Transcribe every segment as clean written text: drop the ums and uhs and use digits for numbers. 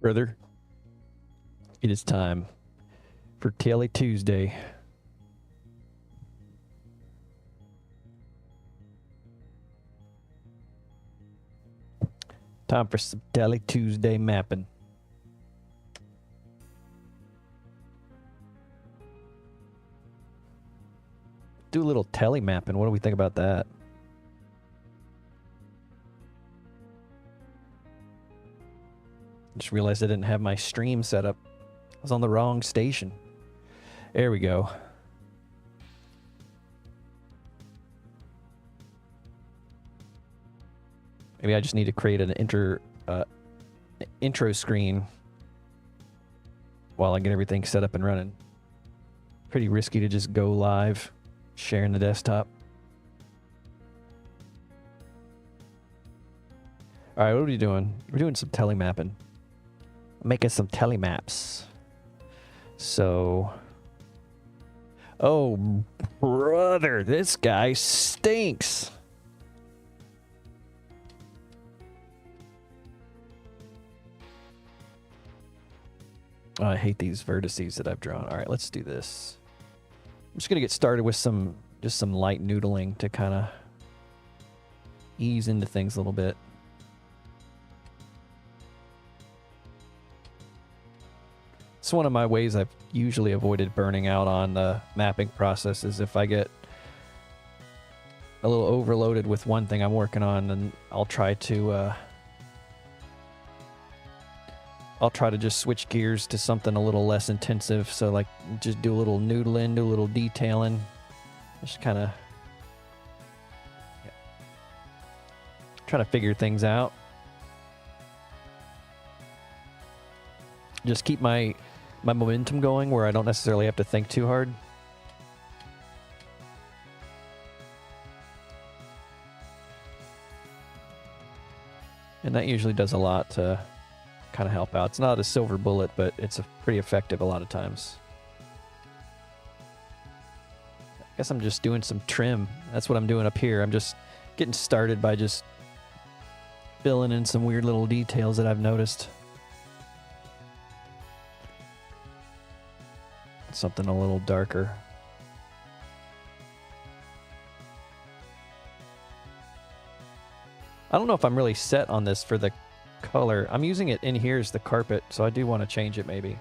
Brother, it is time for Telly Tuesday. Time for some Telly Tuesday mapping. Do a little telly mapping. What do we think about that? Just realized I didn't have my stream set up. I was on the wrong station. There we go. Maybe I just need to create an intro screen while I get everything set up and running. Pretty risky to just go live, sharing the desktop. All right, what are we doing? We're doing some telly mapping. Making some telly maps. So, oh, brother, this guy stinks. Oh, I hate these vertices that I've drawn. All right, let's do this. I'm just gonna get started with just some light noodling to kind of ease into things a little bit. It's one of my ways I've usually avoided burning out on the mapping process is if I get a little overloaded with one thing I'm working on, then I'll try to just switch gears to something a little less intensive. So like just do a little noodling, do a little detailing, just kind of trying to figure things out. Just keep my momentum going where I don't necessarily have to think too hard. And that usually does a lot to kind of help out. It's not a silver bullet, but it's pretty effective a lot of times. I guess I'm just doing some trim. That's what I'm doing up here. I'm just getting started by just filling in some weird little details that I've noticed. Something a little darker. I don't know if I'm really set on this for the color. I'm using it in here as the carpet, so I do want to change it maybe.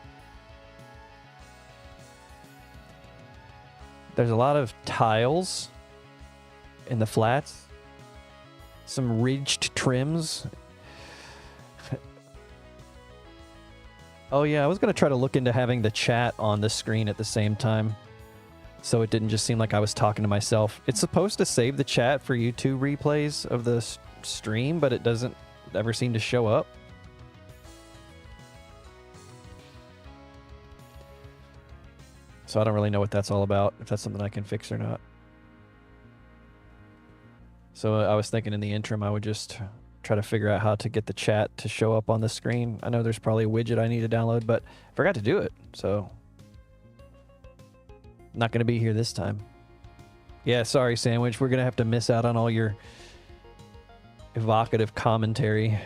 There's a lot of tiles in the flats. Some ridged trims. Oh yeah, I was going to try to look into having the chat on the screen at the same time, so it didn't just seem like I was talking to myself. It's supposed to save the chat for YouTube replays of the stream, but it doesn't ever seem to show up. So I don't really know what that's all about, if that's something I can fix or not. So I was thinking in the interim I would just try to figure out how to get the chat to show up on the screen. I know there's probably a widget I need to download, but I forgot to do it, so not going to be here this time. Yeah, sorry, Sandwich. We're going to have to miss out on all your evocative commentary.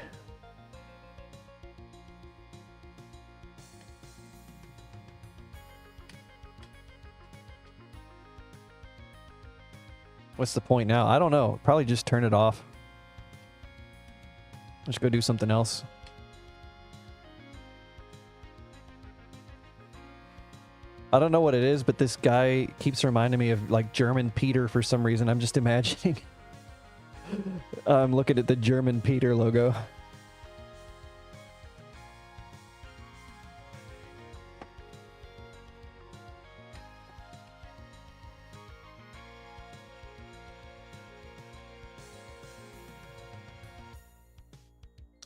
What's the point now? I don't know. Probably just turn it off. Let's go do something else. I don't know what it is, but this guy keeps reminding me of like German Peter for some reason. I'm just imagining. I'm looking at the German Peter logo.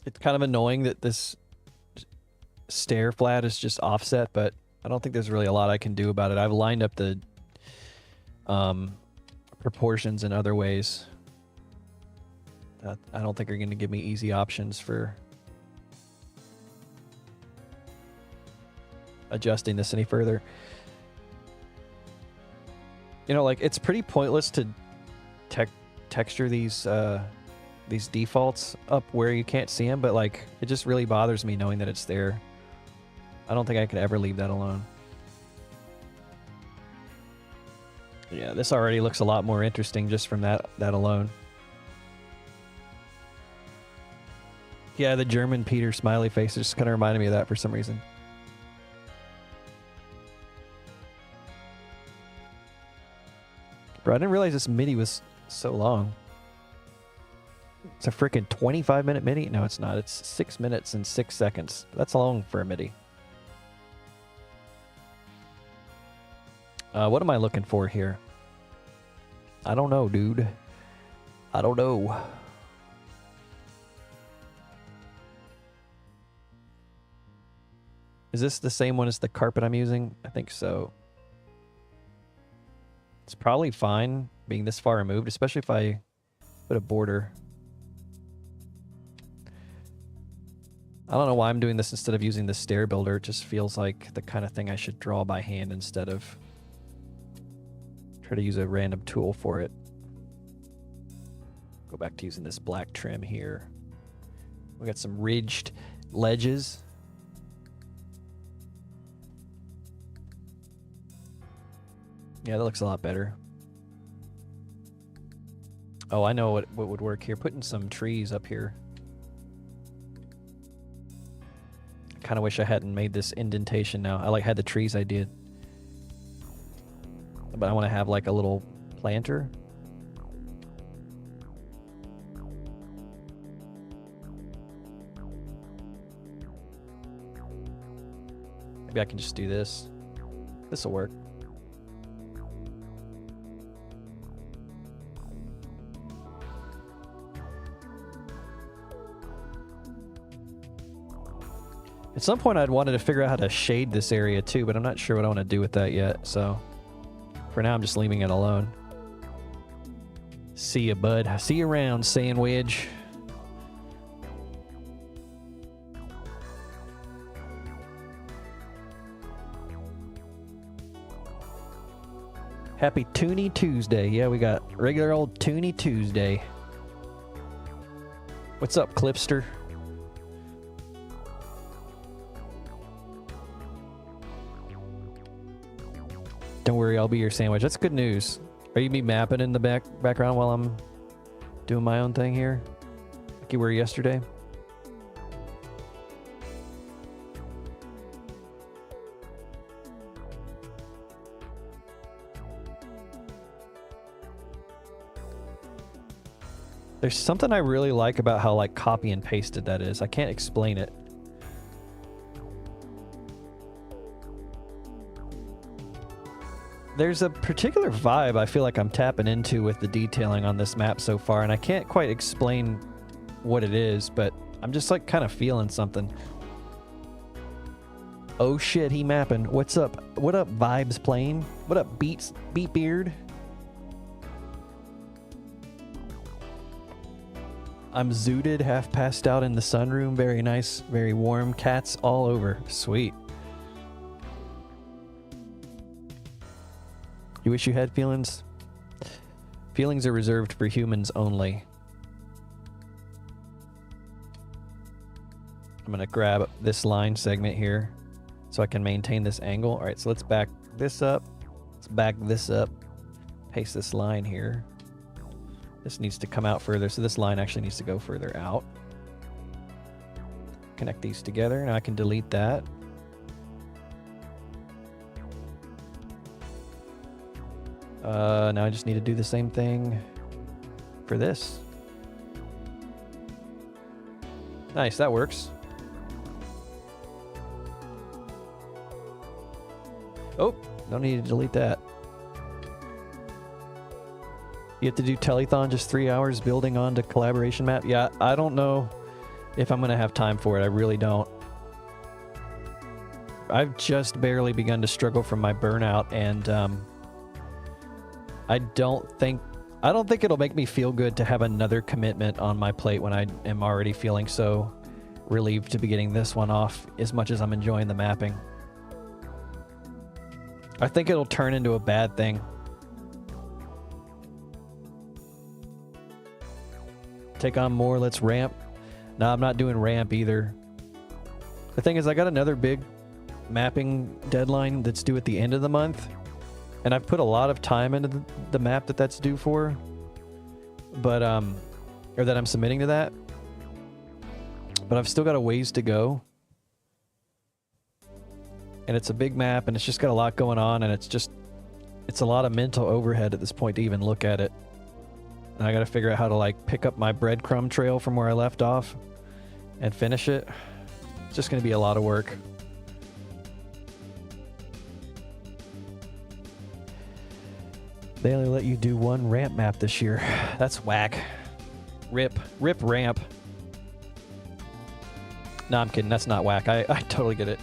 It's kind of annoying that this stair flat is just offset, but I don't think there's really a lot I can do about it. I've lined up the proportions in other ways that I don't think are going to give me easy options for adjusting this any further. You know, like, it's pretty pointless to texture these these defaults up where you can't see them, but like it just really bothers me knowing that it's there. I don't think I could ever leave that alone. Yeah, this already looks a lot more interesting just from that alone. Yeah, the German Peter smiley face just kind of reminded me of that for some reason. Bro, I didn't realize this MIDI was so long. It's a freaking 25-minute MIDI? No, it's not. It's 6 minutes and 6 seconds. That's long for a MIDI. What am I looking for here? I don't know, dude. I don't know. Is this the same one as the carpet I'm using? I think so. It's probably fine being this far removed, especially if I put a border. I don't know why I'm doing this instead of using the stair builder. It just feels like the kind of thing I should draw by hand instead of try to use a random tool for it. Go back to using this black trim here. We got some ridged ledges. Yeah, that looks a lot better. Oh, I know what would work here. Putting some trees up here. I kind of wish I hadn't made this indentation now. I like had the trees I did. But I want to have like a little planter. Maybe I can just do this. This'll work. At some point I'd wanted to figure out how to shade this area too, but I'm not sure what I want to do with that yet, so for now I'm just leaving it alone. See ya, bud. See you around, sandwich. Happy Telly Tuesday. Yeah, we got regular old Telly Tuesday. What's up, Clipster? Don't worry, I'll be your sandwich. That's good news. Are you be mapping in the background while I'm doing my own thing here? Like you were yesterday? There's something I really like about how like copy and pasted that is. I can't explain it. There's a particular vibe I feel like I'm tapping into with the detailing on this map so far, and I can't quite explain what it is, but I'm just like kind of feeling something. Oh shit, he mapping. What's up? What up, Vibes playing? What up, Beat Beard? I'm zooted, half passed out in the sunroom. Very nice, very warm. Cats all over. Sweet. You wish you had feelings? Feelings are reserved for humans only. I'm gonna grab this line segment here so I can maintain this angle. All right, so let's back this up. Let's back this up. Paste this line here. This needs to come out further, so this line actually needs to go further out. Connect these together. Now I can delete that. Now I just need to do the same thing for this. Nice, that works. Oh, don't need to delete that. You have to do telethon just 3 hours building onto collaboration map? Yeah, I don't know if I'm going to have time for it. I really don't. I've just barely begun to struggle from my burnout, and I don't think it'll make me feel good to have another commitment on my plate when I am already feeling so relieved to be getting this one off as much as I'm enjoying the mapping. I think it'll turn into a bad thing. Take on more, let's ramp. No, I'm not doing ramp either. The thing is, I got another big mapping deadline that's due at the end of the month. And I've put a lot of time into the map that's due for. But, or that I'm submitting to that. But I've still got a ways to go. And it's a big map, and it's just got a lot going on, and it's a lot of mental overhead at this point to even look at it. And I gotta figure out how to, like, pick up my breadcrumb trail from where I left off and finish it. It's just gonna be a lot of work. They only let you do one ramp map this year. That's whack. Rip ramp. No, I'm kidding. That's not whack. I totally get it.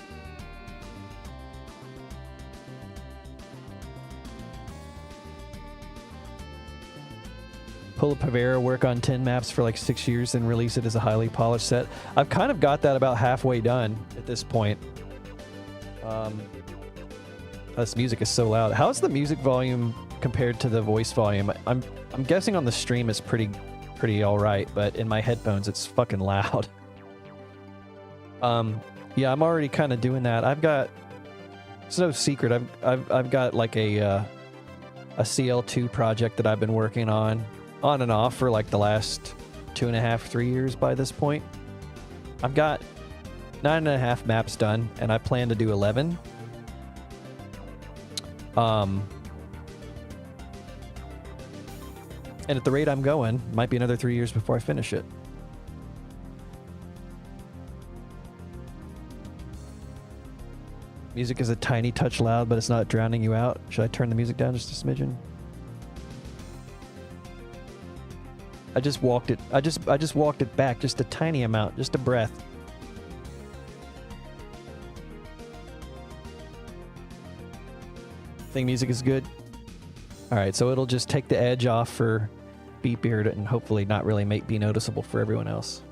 Pull a Pavera, work on 10 maps for like 6 years, and release it as a highly polished set. I've kind of got that about halfway done at this point. This music is so loud. How's the music volume compared to the voice volume? I'm guessing on the stream it's pretty all right, but in my headphones it's fucking loud. Yeah, I'm already kind of doing that. I've got, it's no secret, I've got like a CL2 project that I've been working on and off for like the last 2.5, 3 years by this point. I've got 9.5 maps done, and I plan to do 11. And at the rate I'm going, might be another 3 years before I finish it. Music is a tiny touch loud, but it's not drowning you out. Should I turn the music down just a smidgen? I just walked it. I just walked it back just a tiny amount, just a breath. Think music is good? All right, so it'll just take the edge off for Beatbeard and hopefully not really be noticeable for everyone else.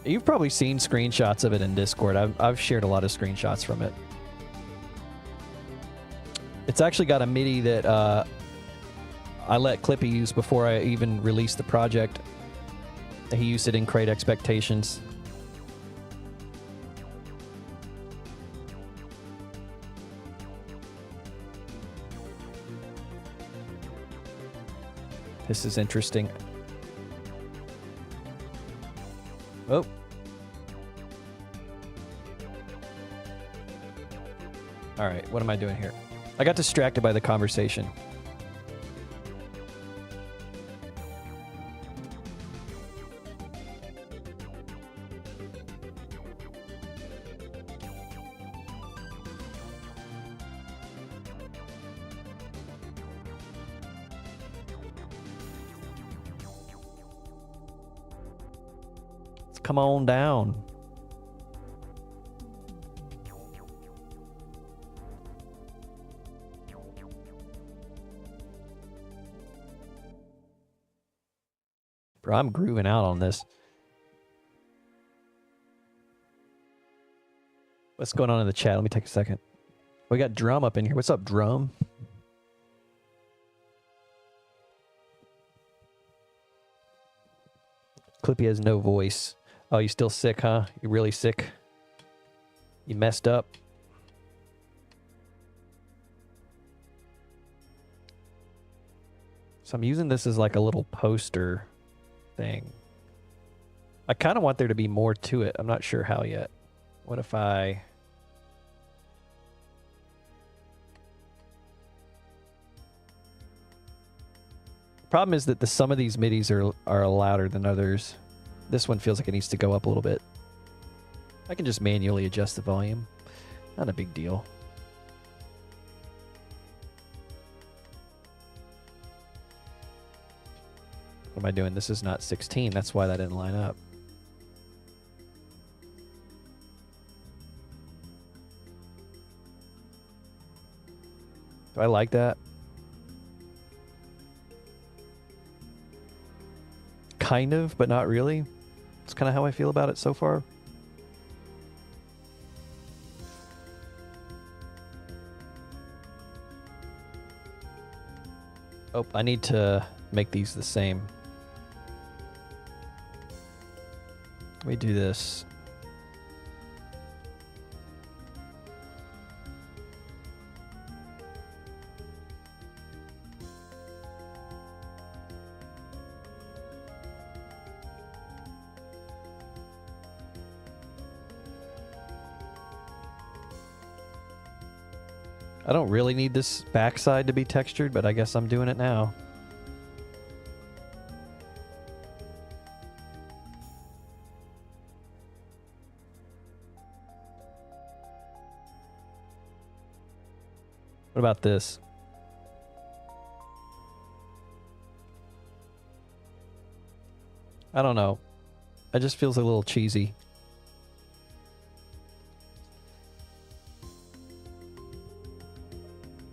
You've probably seen screenshots of it in Discord. I've shared a lot of screenshots from it. It's actually got a MIDI that I let Clippy use before I even released the project. He used it in Crate Expectations. This is interesting. Oh. All right, what am I doing here? I got distracted by the conversation. Let's come on down. Bro, I'm grooving out on this. What's going on in the chat? Let me take a second. We got Drum up in here. What's up, Drum? Clippy has no voice. Oh, you still sick, huh? You really sick? You messed up? So I'm using this as like a little poster thing. I kind of want there to be more to it. I'm not sure how yet. What if I... Problem is that some of these midis are louder than others. This one feels like it needs to go up a little bit. I can just manually adjust the volume. Not a big deal. What am I doing? This is not 16. That's why that didn't line up. Do I like that? Kind of, but not really. It's kind of how I feel about it so far. Oh, I need to make these the same. Let me do this. I don't really need this backside to be textured, but I guess I'm doing it now. What about this? I don't know. It just feels a little cheesy.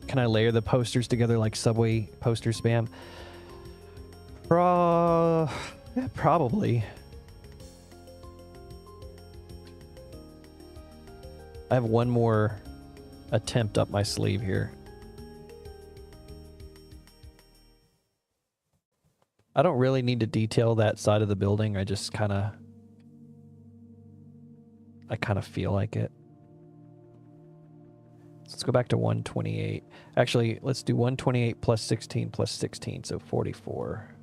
Can I layer the posters together like Subway poster spam? Yeah, probably. I have one more attempt up my sleeve here. I don't really need to detail that side of the building. I just kind of feel like it. Let's go back to 128. Actually, let's do 128 plus 16 plus 16, so 44.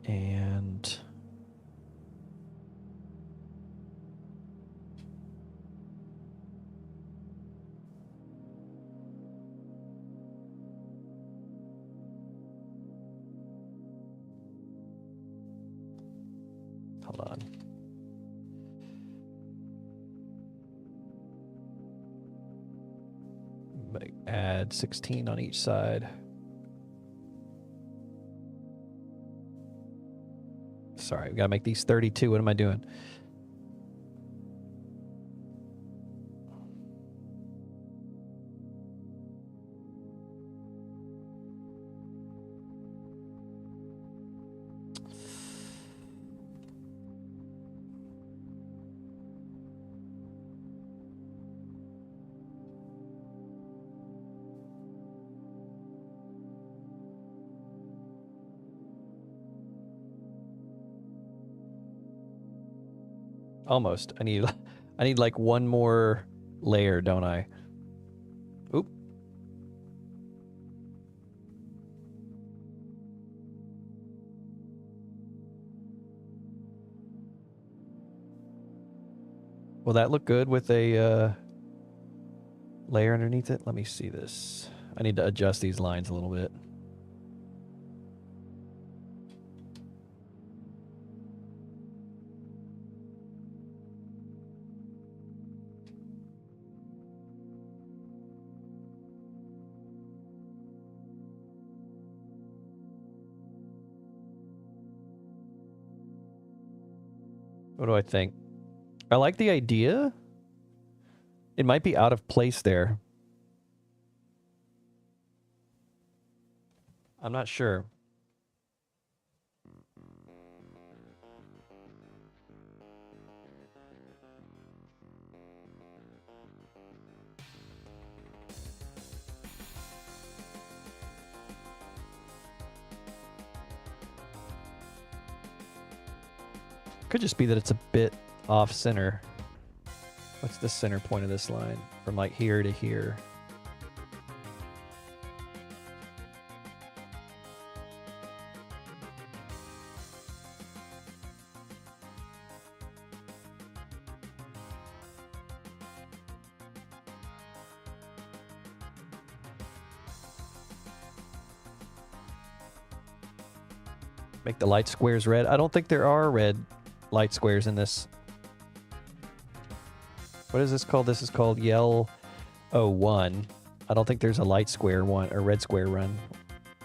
And hold on. Add 16 on each side. Sorry, we gotta make these 32. What am I doing? Almost. I need like one more layer, don't I? Oop. Will that look good with a layer underneath it? Let me see this. I need to adjust these lines a little bit. What do I think? I like the idea. It might be out of place there. I'm not sure. Could just be that it's a bit off center. What's the center point of this line? From like here to here. Make the light squares red. I don't think there are red light squares in this. What is this called? This is called Yell 01. I don't think there's a light square one or red square run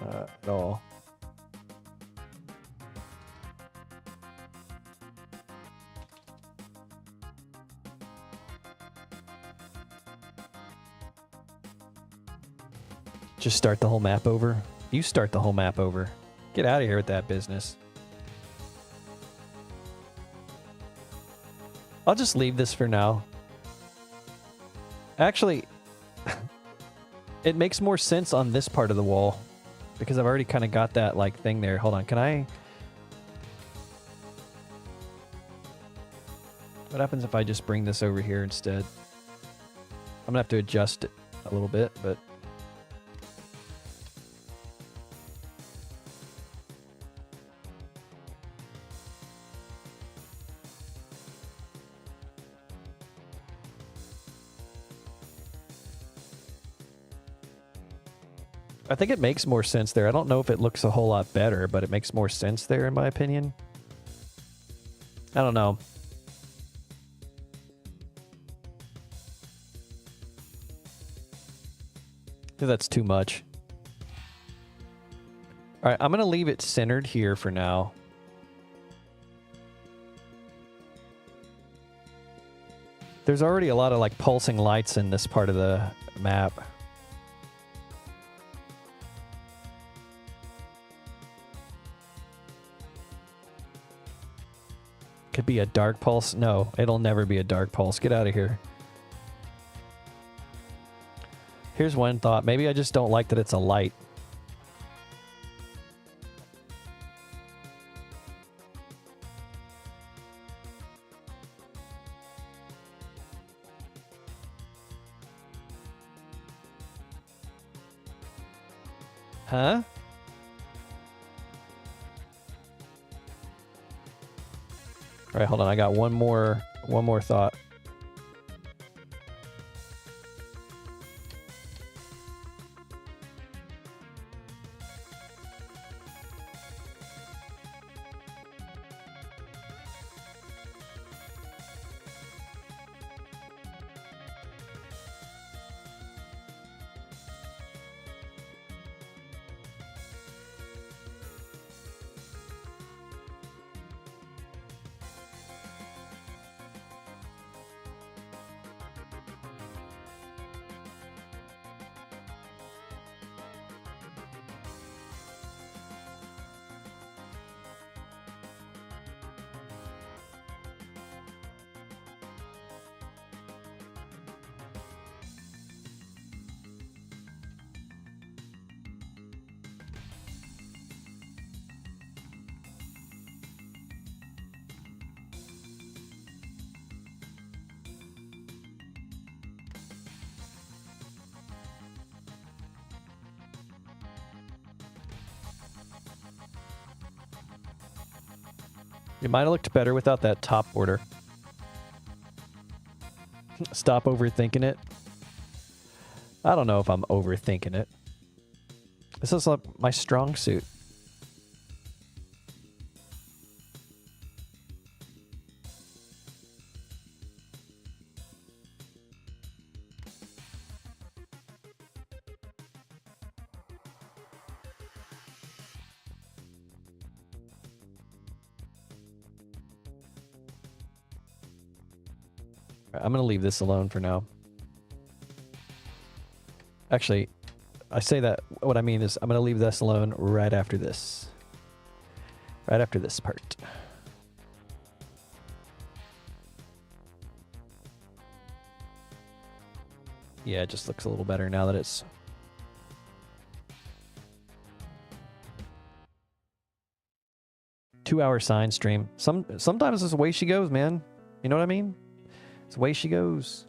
at all. Just start the whole map over. You start the whole map over. Get out of here with that business. I'll just leave this for now. Actually, It makes more sense on this part of the wall because I've already kind of got that like thing there. Hold on, can I... What happens if I just bring this over here instead? I'm gonna have to adjust it a little bit, but... I think it makes more sense there. I don't know if it looks a whole lot better, but it makes more sense there in my opinion. I don't know. I think that's too much. All right, I'm going to leave it centered here for now. There's already a lot of like pulsing lights in this part of the map. Could be a dark pulse. No, it'll never be a dark pulse. Get out of here. Here's one thought. Maybe I just don't like that it's a light. Huh? All right, hold on. I got one more thought. It might have looked better without that top border. Stop overthinking it. I don't know if I'm overthinking it. This is like my strong suit. I'm going to leave this alone for now. Actually, I say that, what I mean is I'm going to leave this alone right after this. Right after this part. Yeah, it just looks a little better now that it's... Two-hour sign stream. Sometimes it's the way she goes, man. You know what I mean? It's the way she goes.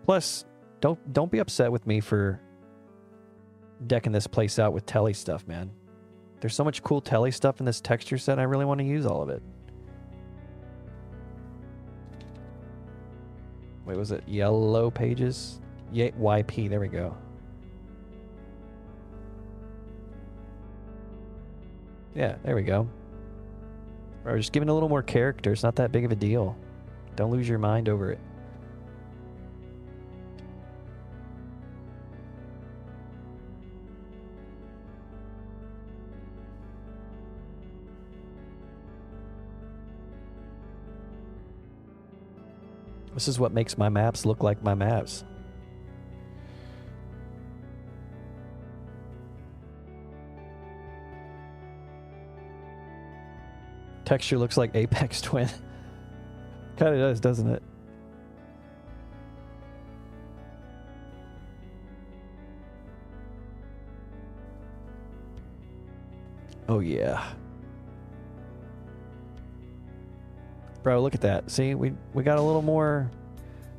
Plus, don't be upset with me for decking this place out with Telly stuff, man. There's so much cool Telly stuff in this texture set. I really want to use all of it. Wait, was it yellow pages? Yeah, YP. There we go. Yeah, there we go. We're just giving it a little more character. It's not that big of a deal. Don't lose your mind over it. This is what makes my maps look like my maps. Texture looks like Apex Twin. Kind of does, doesn't it? Oh yeah. Bro, look at that. See, we got a little more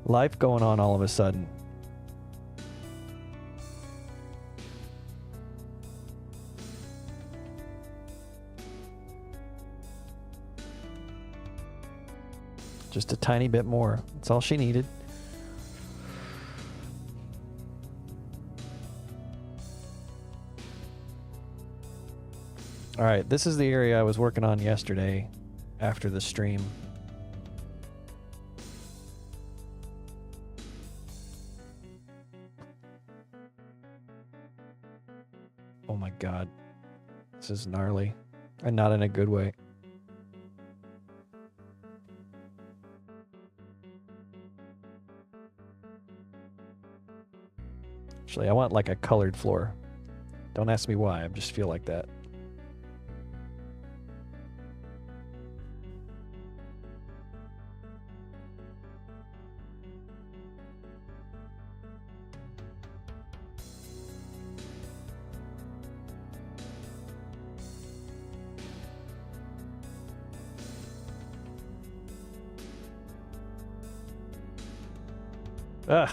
life going on all of a sudden. Just a tiny bit more. That's all she needed. All right, this is the area I was working on yesterday after the stream. Oh my god. This is gnarly. And not in a good way. Actually, I want like a colored floor. Don't ask me why, I just feel like that. Ugh,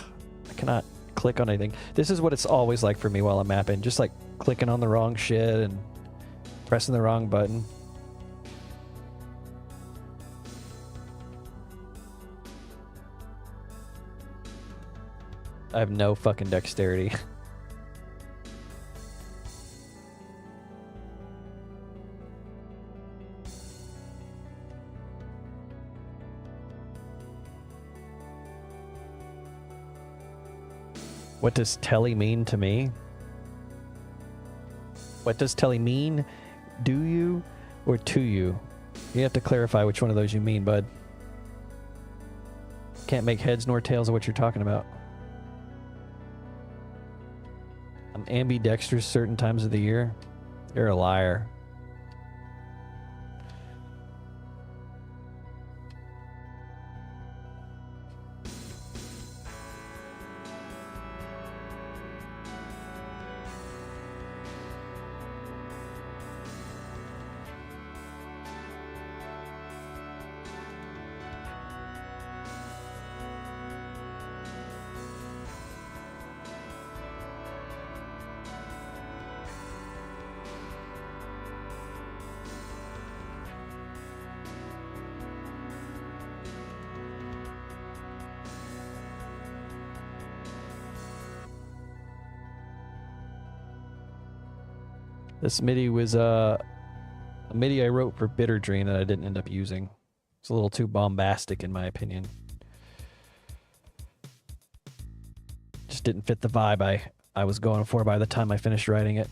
I cannot click on anything. This is what it's always like for me while I'm mapping. Just like clicking on the wrong shit and pressing the wrong button. I have no fucking dexterity. What does Telly mean to me? What does Telly mean? Do you or to you? You have to clarify which one of those you mean, bud. Can't make heads nor tails of what you're talking about. I'm ambidextrous certain times of the year. You're a liar. This MIDI was a MIDI I wrote for Bitter Dream that I didn't end up using. It's a little too bombastic in my opinion. Just didn't fit the vibe I was going for by the time I finished writing it.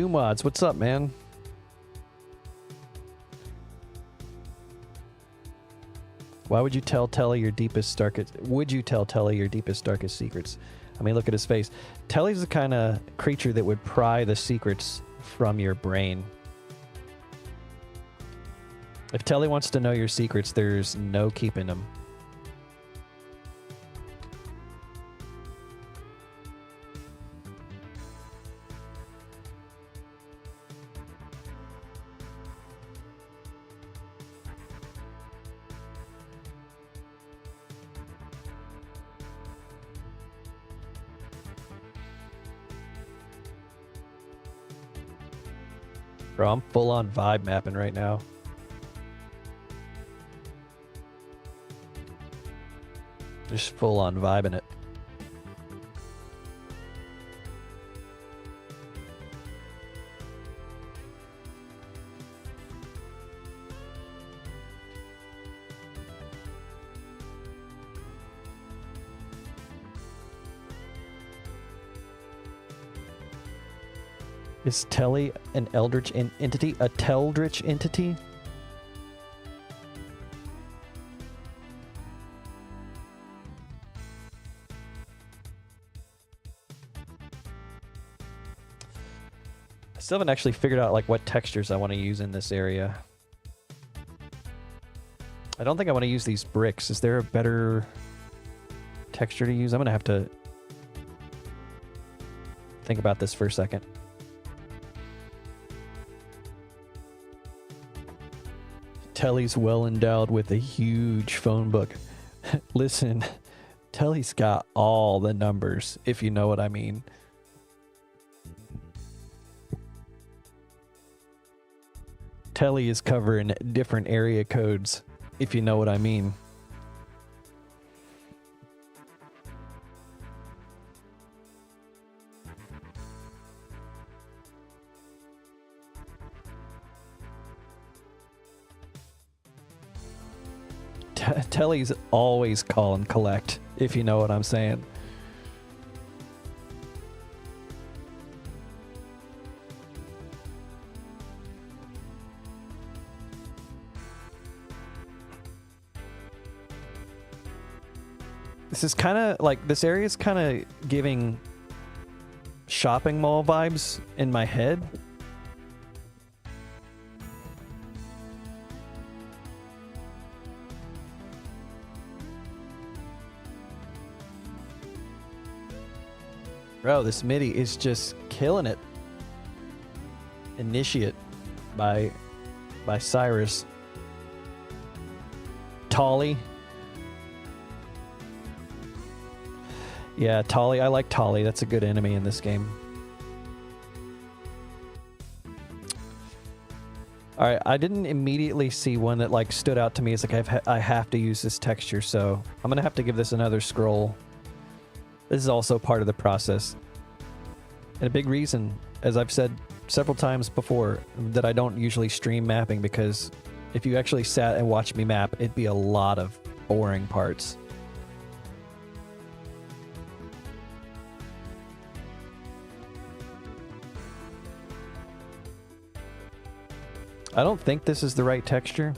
Mods, what's up, man? Why would you tell Telly your deepest, darkest... Would you tell Telly your deepest, darkest secrets? I mean, look at his face. Telly's the kind of creature that would pry the secrets from your brain. If Telly wants to know your secrets, there's no keeping them. Bro, I'm full on vibe mapping right now. Just full on vibing it. Is Telly an eldritch entity? A Teldritch entity? I still haven't actually figured out like what textures I want to use in this area. I don't think I want to use these bricks. Is there a better texture to use? I'm going to have to think about this for a second. Telly's well endowed with a huge phone book. Listen, Telly's got all the numbers, if you know what I mean. Telly is covering different area codes, if you know what I mean. Telly's always call and collect, if you know what I'm saying. This is kind of like, this area is kind of giving shopping mall vibes in my head. Bro, this MIDI is just killing it. Initiate by Cyrus. Tolly. Yeah, Tolly. I like Tolly. That's a good enemy in this game. Alright, I didn't immediately see one that like stood out to me as like I have to use this texture, so I'm gonna have to give this another scroll. This is also part of the process. And a big reason, as I've said several times before, that I don't usually stream mapping, because if you actually sat and watched me map, it'd be a lot of boring parts. I don't think this is the right texture,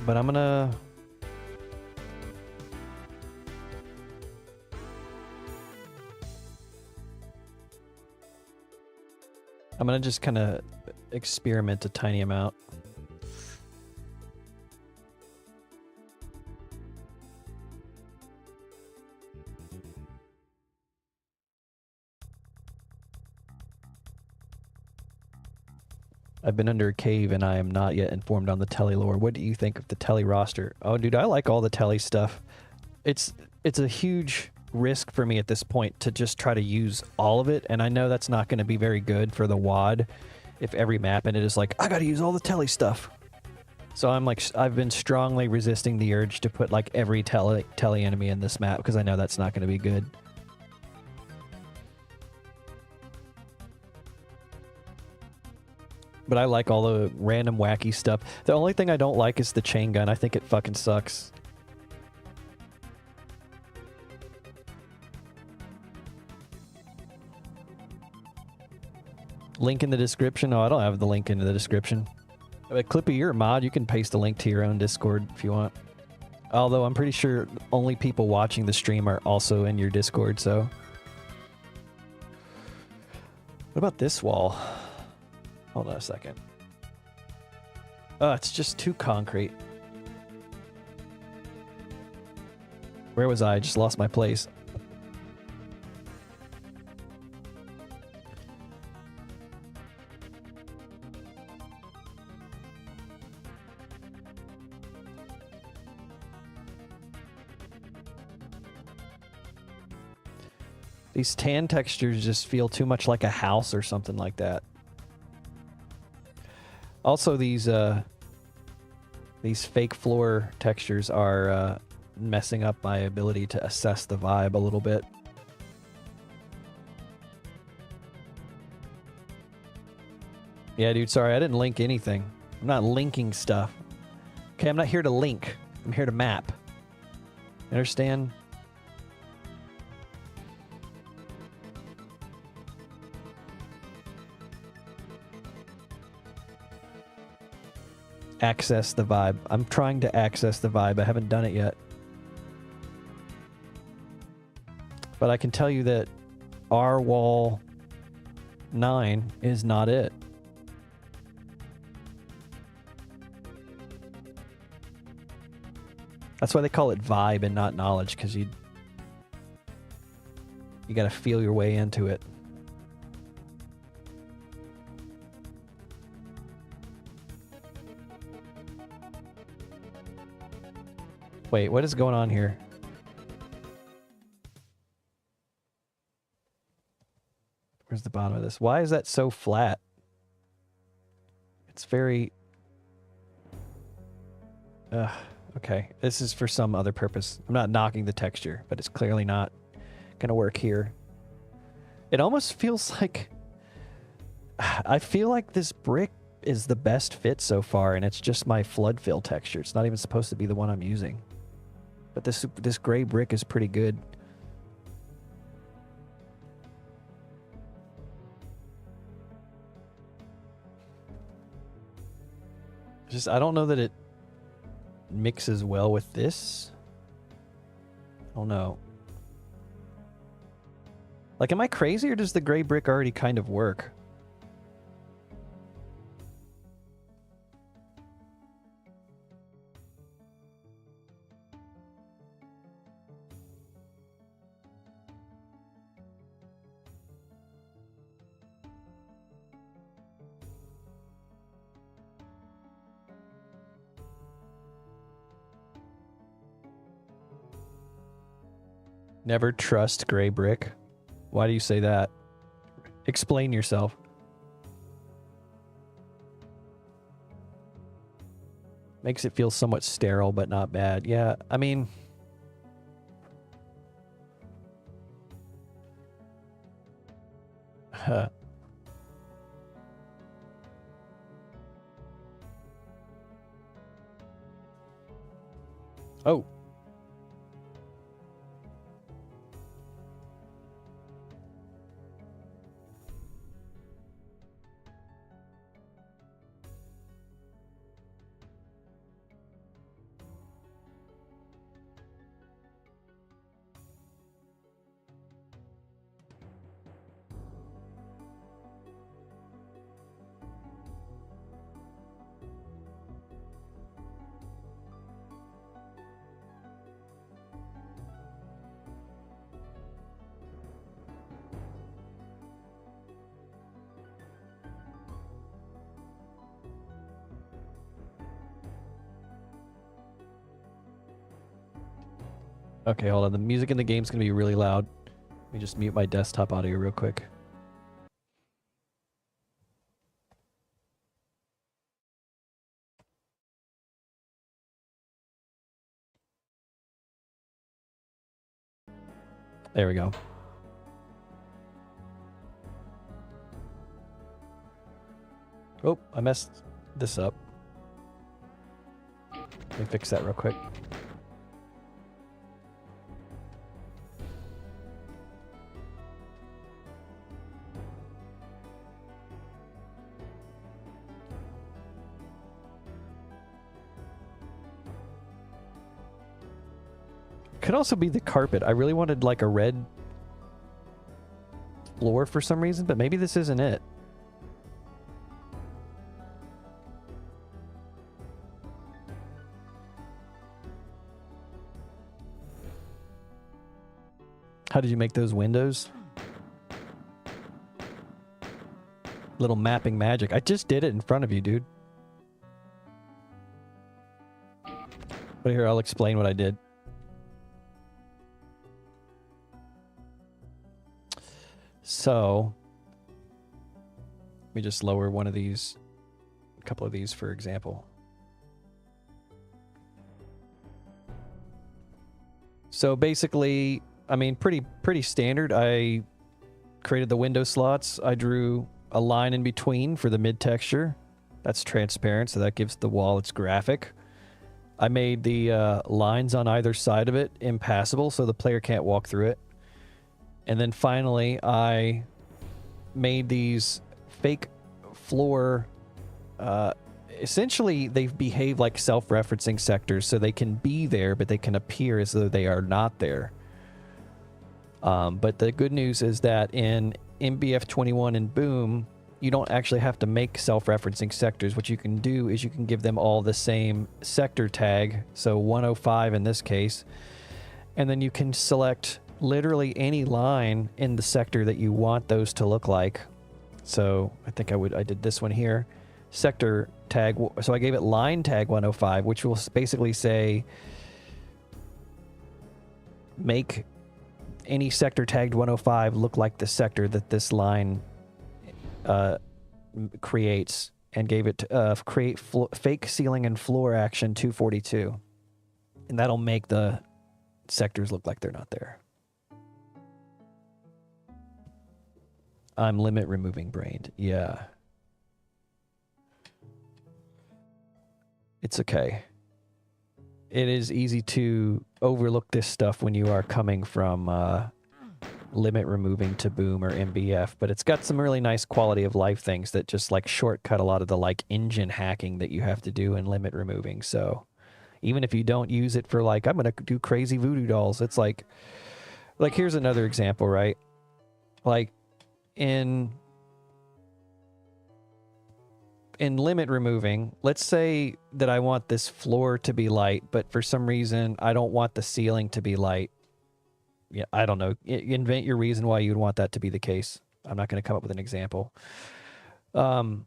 but I'm gonna just kind of experiment a tiny amount. I've been under a cave and I am not yet informed on the Telly lore. What do you think of the Telly roster? Oh, dude, I like all the Telly stuff. It's a huge risk for me at this point to just try to use all of it, and I know that's not going to be very good for the WOD if every map in it is like, I gotta use all the Telly stuff. So I've been strongly resisting the urge to put like every Telly enemy in this map, because I know that's not going to be good. But I like all the random wacky stuff. The only thing I don't like is the chain gun. I think it fucking sucks. Link in the description. Oh, I don't have the link in the description. But Clippy, you're a mod. You can paste a link to your own Discord if you want. Although I'm pretty sure only people watching the stream are also in your Discord, so. What about this wall? Hold on a second. Oh, it's just too concrete. Where was I? Just lost my place. These tan textures just feel too much like a house or something like that. Also, these fake floor textures are messing up my ability to assess the vibe a little bit. Yeah, dude, sorry, I didn't link anything. I'm not linking stuff. Okay, I'm not here to link. I'm here to map. You understand? Access the vibe. I'm trying to access the vibe. I haven't done it yet. But I can tell you that our wall 9 is not it. That's why they call it vibe and not knowledge, because you gotta feel your way into it. Wait, what is going on here? Where's the bottom of this? Why is that so flat? It's very... okay. This is for some other purpose. I'm not knocking the texture, but it's clearly not gonna work here. It almost feels like... I feel like this brick is the best fit so far, and it's just my flood fill texture. It's not even supposed to be the one I'm using. But this gray brick is pretty good. Just, I don't know that it mixes well with this. I don't know. Like, am I crazy, or does the gray brick already kind of work? Never trust gray brick. Why do you say that? Explain yourself. Makes it feel somewhat sterile, but not bad. Yeah, I mean... Huh. Oh. Okay, hold on. The music in the game's gonna be really loud. Let me just mute my desktop audio real quick. There we go. Oh, I messed this up. Let me fix that real quick. Could also be the carpet. I really wanted like a red floor for some reason, but maybe this isn't it. How did you make those windows? Little mapping magic. I just did it in front of you, dude. But here, I'll explain what I did. So, let me just lower one of these, a couple of these, for example. So basically, I mean, pretty standard. I created the window slots. I drew a line in between for the mid texture. That's transparent, so that gives the wall its graphic. I made the lines on either side of it impassable, so the player can't walk through it. And then finally, I made these fake floor... essentially, they behave like self-referencing sectors, so they can be there, but they can appear as though they are not there. But the good news is that in MBF21 and Boom, you don't actually have to make self-referencing sectors. What you can do is you can give them all the same sector tag, so 105 in this case, and then you can select literally any line in the sector that you want those to look like. So I think I did this one here, sector tag. So I gave it line tag 105, which will basically say make any sector tagged 105 look like the sector that this line creates, and gave it create fake ceiling and floor action 242, and that'll make the sectors look like they're not there. I'm limit removing brained. Yeah. It's okay. It is easy to overlook this stuff when you are coming from limit removing to Boom or MBF, but it's got some really nice quality of life things that just like shortcut a lot of the like engine hacking that you have to do in limit removing. So even if you don't use it for like, I'm going to do crazy voodoo dolls, it's like here's another example, right? Like in limit removing, let's say that I want this floor to be light, but for some reason I don't want the ceiling to be light. Yeah, I don't know. Invent your reason why you'd want that to be the case. I'm not going to come up with an example. And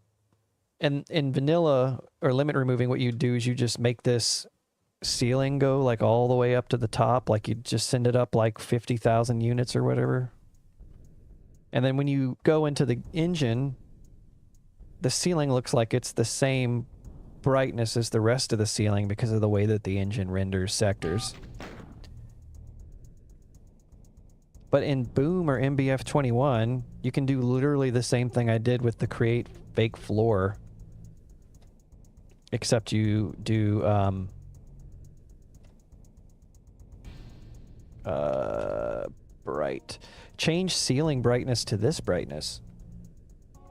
in vanilla or limit removing, what you do is you just make this ceiling go like all the way up to the top, like you just send it up like 50,000 units or whatever. And then when you go into the engine, the ceiling looks like it's the same brightness as the rest of the ceiling because of the way that the engine renders sectors. But in Boom or MBF21, you can do literally the same thing I did with the create fake floor, except you do bright. Change ceiling brightness to this brightness,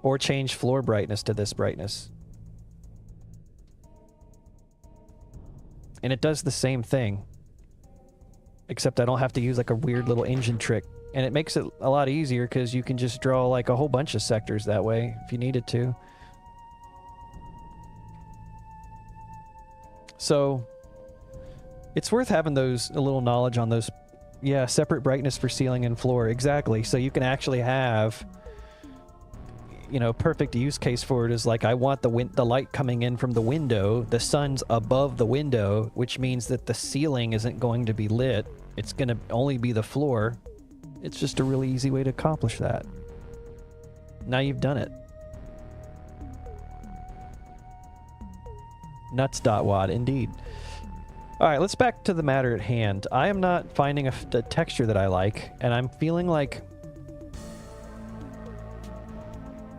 or change floor brightness to this brightness. And it does the same thing, except I don't have to use like a weird little engine trick. And it makes it a lot easier because you can just draw like a whole bunch of sectors that way if you needed to. So it's worth having a little knowledge on those. Yeah, separate brightness for ceiling and floor. Exactly. So you can actually have, you know, perfect use case for it is like, I want the light coming in from the window, the sun's above the window, which means that the ceiling isn't going to be lit. It's going to only be the floor. It's just a really easy way to accomplish that. Now you've done it. Nuts.wad, indeed. All right, let's back to the matter at hand. I am not finding a texture that I like, and I'm feeling like...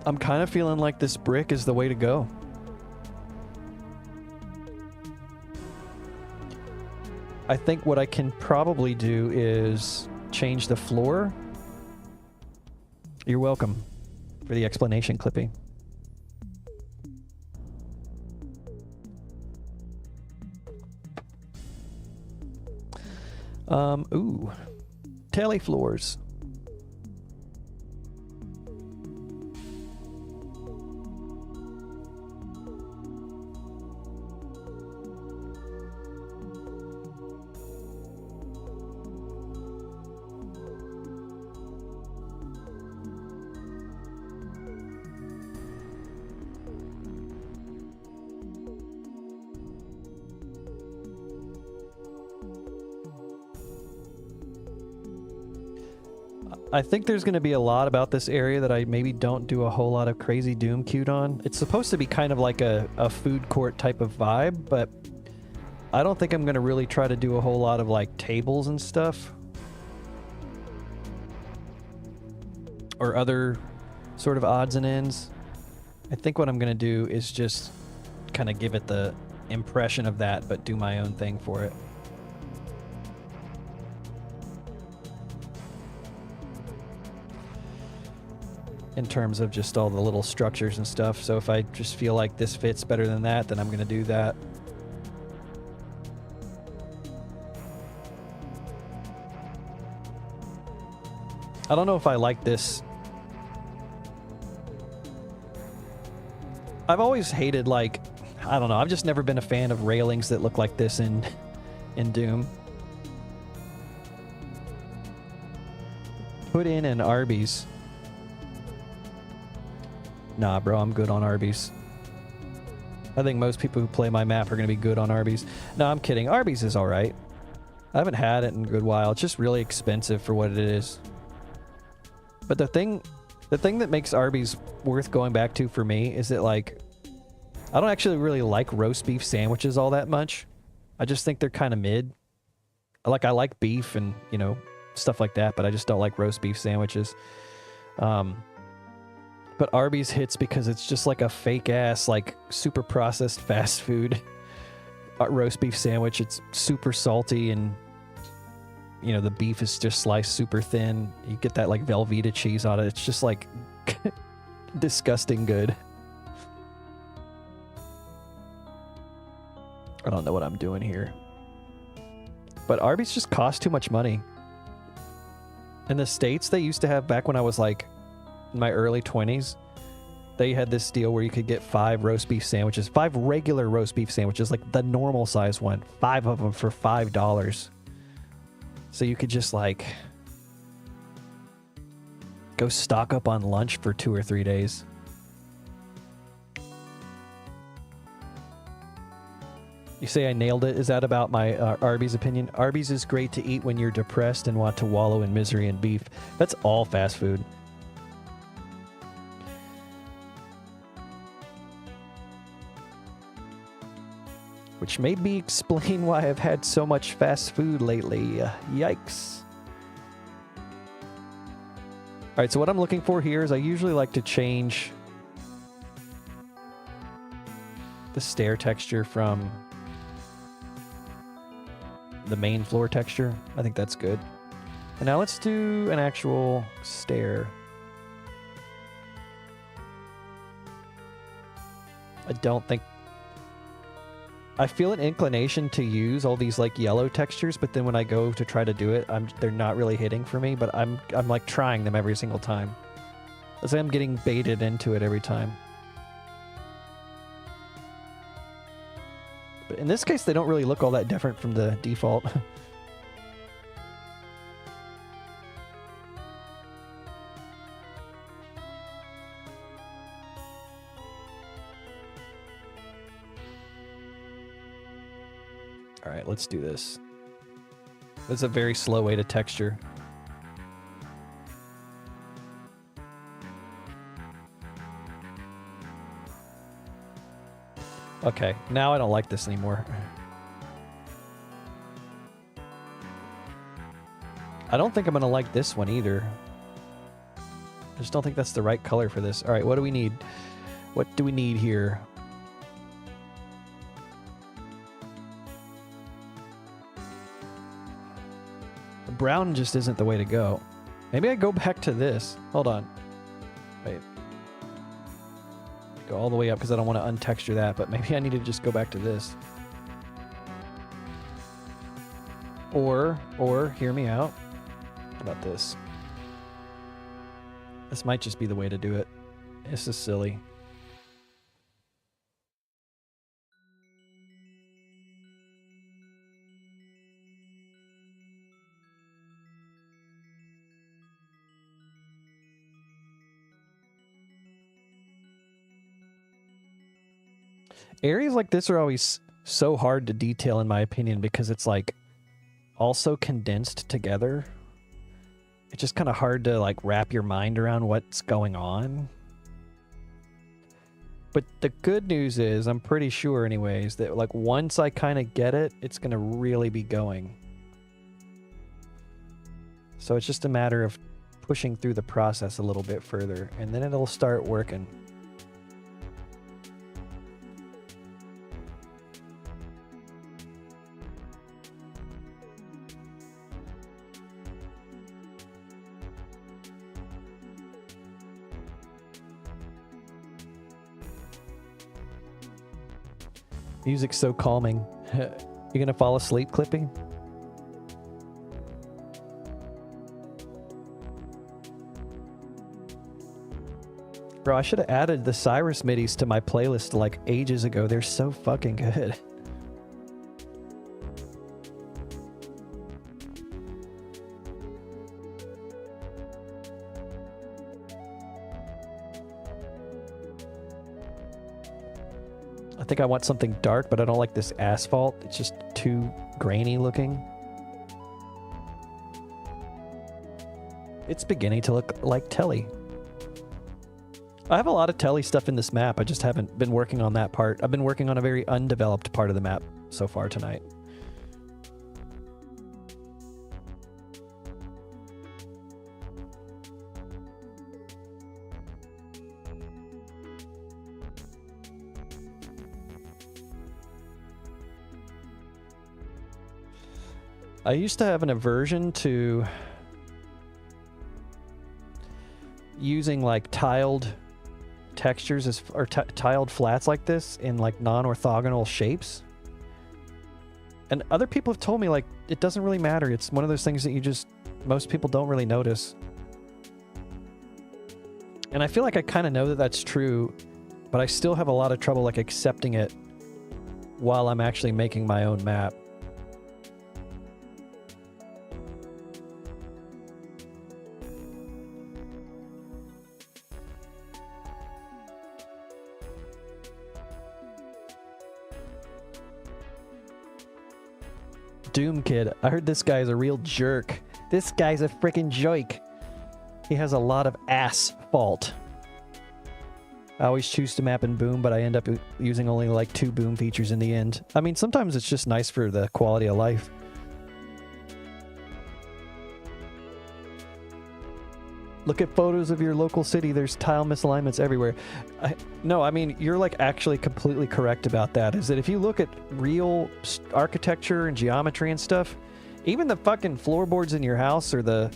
I'm kind of feeling like this brick is the way to go. I think what I can probably do is change the floor. You're welcome for the explanation, Clippy. Ooh. Telly floors. I think there's going to be a lot about this area that I maybe don't do a whole lot of crazy Doom cute on. It's supposed to be kind of like a food court type of vibe, but I don't think I'm going to really try to do a whole lot of like tables and stuff. Or other sort of odds and ends. I think what I'm going to do is just kind of give it the impression of that, but do my own thing for it. In terms of just all the little structures and stuff. So if I just feel like this fits better than that, then I'm going to do that. I don't know if I like this I've always hated, like, I don't know, I've just never been a fan of railings that look like this in Doom. Put in an Arby's. Nah, bro, I'm good on Arby's. I think most people who play my map are going to be good on Arby's. No, I'm kidding. Arby's is alright. I haven't had it in a good while. It's just really expensive for what it is. But the thing that makes Arby's worth going back to for me is that, like, I don't actually really like roast beef sandwiches all that much. I just think they're kind of mid. Like, I like beef and, you know, stuff like that, but I just don't like roast beef sandwiches. But Arby's hits because it's just like a fake-ass, like, super processed fast food roast beef sandwich. It's super salty and, you know, the beef is just sliced super thin. You get that, like, Velveeta cheese on it. It's just, like, disgusting good. I don't know what I'm doing here. But Arby's just costs too much money. In the States, they used to have, back when I was, like, in my early 20s, they had this deal where you could get 5 roast beef sandwiches, 5 regular roast beef sandwiches, like the normal size one, 5 of them for $5. So you could just, like, go stock up on lunch for 2 or 3 days. You say I nailed it? Is that about my Arby's opinion? Arby's is great to eat when you're depressed and want to wallow in misery and beef. That's all fast food. Which made me explain why I've had so much fast food lately. Yikes. Alright, so what I'm looking for here is I usually like to change the stair texture from the main floor texture. I think that's good. And now let's do an actual stair. I feel an inclination to use all these, like, yellow textures, but then when I go to try to do it, they're not really hitting for me, but I'm like trying them every single time. It's like I'm getting baited into it every time. But in this case, they don't really look all that different from the default. Alright, let's do this. That's a very slow way to texture. Okay, now I don't like this anymore. I don't think I'm gonna like this one either. I just don't think that's the right color for this. Alright, what do we need? What do we need here? Brown just isn't the way to go. Maybe I go back to this. Hold on. Wait. Go all the way up because I don't want to untexture that, but maybe I need to just go back to this. Or, hear me out. How about this? This might just be the way to do it. This is silly. Areas like this are always so hard to detail, in my opinion, because it's, like, also condensed together. It's just kind of hard to, like, wrap your mind around what's going on. But the good news is, I'm pretty sure anyways, that, like, once I kind of get it, it's going to really be going. So it's just a matter of pushing through the process a little bit further, and then it'll start working. Music's so calming. You gonna fall asleep, Clippy? Bro, I should have added the Cyrus midis to my playlist like ages ago. They're so fucking good. I think I want something dark, but I don't like this asphalt. It's just too grainy looking. It's beginning to look like Telly. I have a lot of Telly stuff in this map. I just haven't been working on that part. I've been working on a very undeveloped part of the map so far tonight. I used to have an aversion to using like tiled textures or tiled flats like this in like non-orthogonal shapes. And other people have told me like it doesn't really matter. It's one of those things that most people don't really notice. And I feel like I kind of know that that's true, but I still have a lot of trouble like accepting it while I'm actually making my own map. Doom Kid. I heard this guy is a real jerk. This guy's a freaking joke. He has a lot of asphalt. I always choose to map in boom, but I end up using only like 2 boom features in the end. I mean, sometimes it's just nice for the quality of life. Look at photos of your local city. There's tile misalignments everywhere. No, I mean, you're like actually completely correct about that. Is that if you look at real architecture and geometry and stuff, even the fucking floorboards in your house or the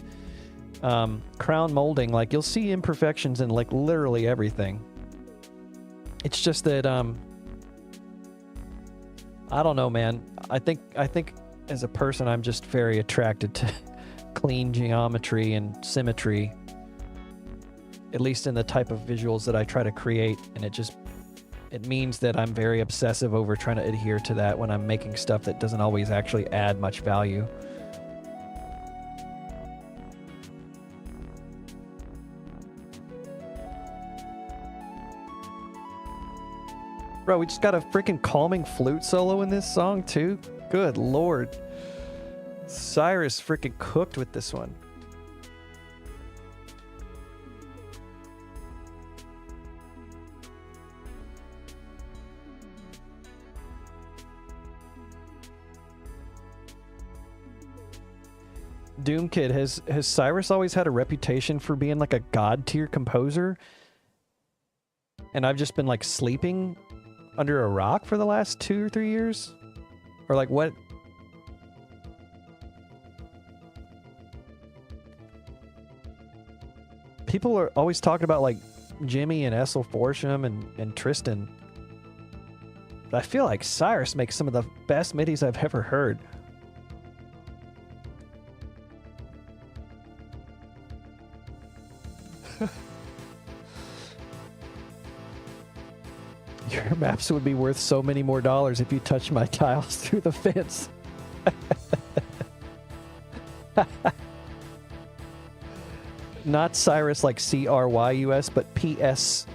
crown molding, like you'll see imperfections in like literally everything. It's just that I don't know, man. I think as a person, I'm just very attracted to clean geometry and symmetry. At least in the type of visuals that I try to create, and it means that I'm very obsessive over trying to adhere to that when I'm making stuff that doesn't always actually add much value. Bro, we just got a freaking calming flute solo in this song too? Good lord. Cyrus freaking cooked with this one. Doom Kid, has Cyrus always had a reputation for being like a god tier composer? And I've just been like sleeping under a rock for the last 2 or 3 years? Or like what? People are always talking about like Jimmy and Essel Forsham and Tristan. But I feel like Cyrus makes some of the best midis I've ever heard. Your maps would be worth so many more dollars if you touched my tiles through the fence. Not Cyrus like C-R-Y-U-S, but P-S-Y-R-U-S.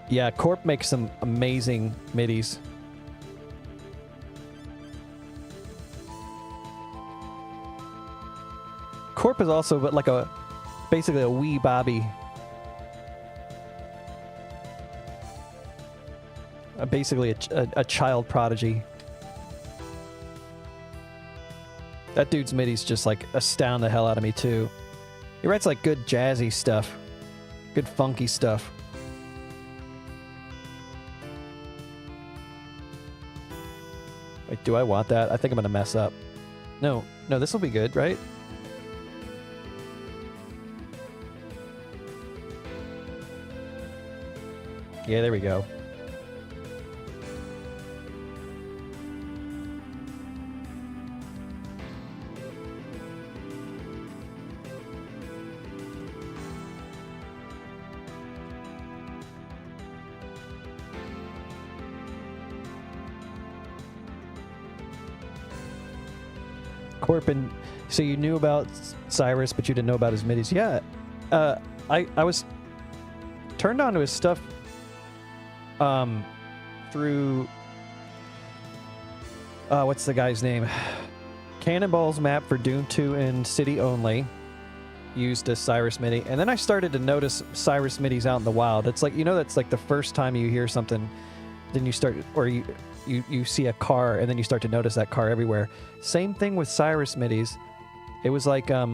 Yeah, Corp makes some amazing midis. Corp is also but like basically a wee Bobby. Basically a child prodigy. That dude's midis just like astound the hell out of me too. He writes like good jazzy stuff. Good funky stuff. Wait, do I want that? I think I'm gonna mess up. No, this will be good, right? Yeah, there we go. Corbin, so you knew about Cyrus, but you didn't know about his midis. Yeah, I was turned on to his stuff through what's the guy's name? Cannonball's map for Doom 2 and City Only used a Cyrus MIDI, and then I started to notice Cyrus MIDIs out in the wild. It's like, you know, that's like the first time you hear something, then you start, or you see a car, and then you start to notice that car everywhere. Same thing with Cyrus MIDIs. It was like I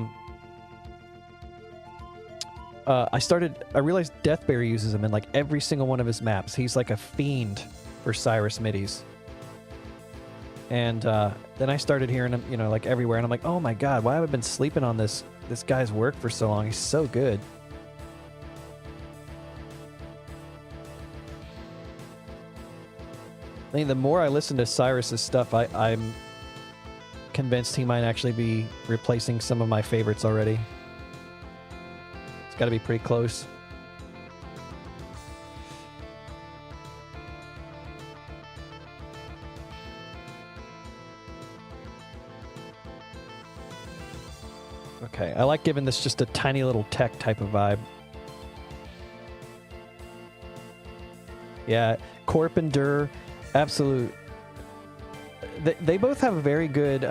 realized Deathberry uses them in like every single one of his maps. He's like a fiend for Cyrus MIDIs. And then I started hearing him, you know, like everywhere, and I'm like, oh my god, why have I been sleeping on this guy's work for so long? He's so good. I mean, the more I listen to Cyrus's stuff, I'm convinced he might actually be replacing some of my favorites already. It's got to be pretty close. Okay, I like giving this just a tiny little tech type of vibe. Yeah, Corp and Dur, absolute. They both have a very good.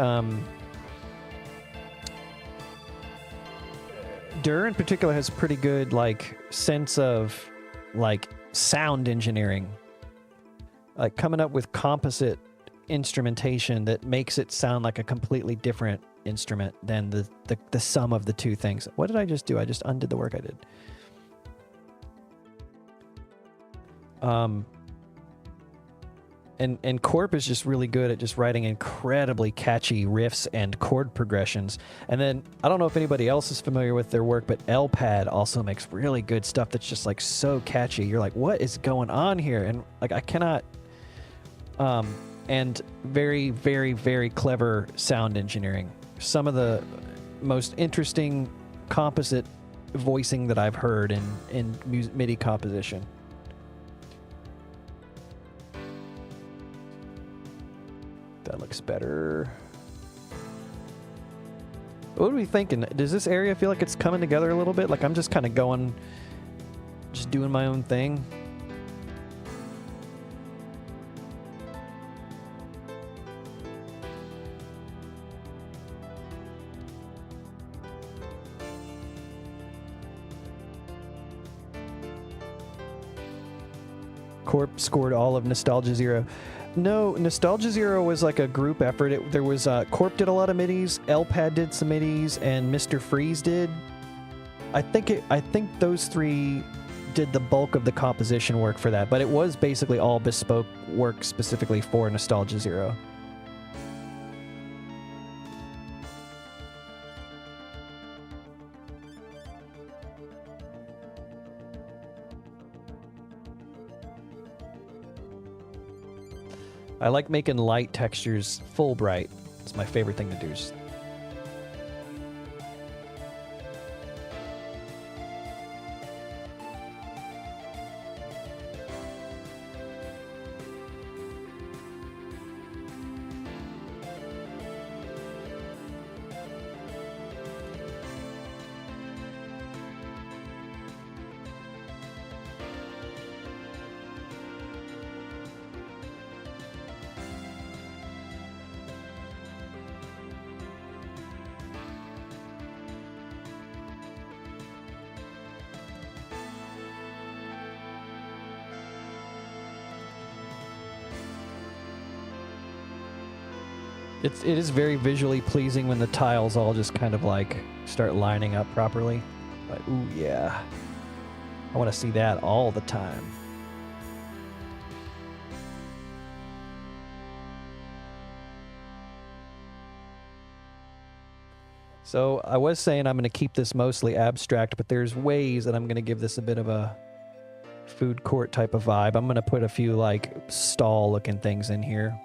Dur in particular has pretty good like sense of like sound engineering, like coming up with composite instrumentation that makes it sound like a completely different instrument than the sum of the two things. What did I just do? I just undid the work I did. And Corp is just really good at just writing incredibly catchy riffs and chord progressions. And then, I don't know if anybody else is familiar with their work, but LPAD also makes really good stuff that's just like so catchy. You're like, what is going on here? And like, I cannot... and very, very, very clever sound engineering. Some of the most interesting composite voicing that I've heard in MIDI composition. That looks better. What are we thinking? Does this area feel like it's coming together a little bit? Like I'm just kind of going, just doing my own thing? Corp scored all of Nostalgia Zero. No, Nostalgia Zero was like a group effort. There was Corp did a lot of midis, LPAD did some midis, and Mr. Freeze did. I think those three did the bulk of the composition work for that, but it was basically all bespoke work specifically for Nostalgia Zero. I like making light textures full bright. It's my favorite thing to do. It is very visually pleasing when the tiles all just kind of like start lining up properly. Like, ooh, yeah. I want to see that all the time. So I was saying I'm going to keep this mostly abstract, but there's ways that I'm going to give this a bit of a food court type of vibe. I'm going to put a few like stall looking things in here.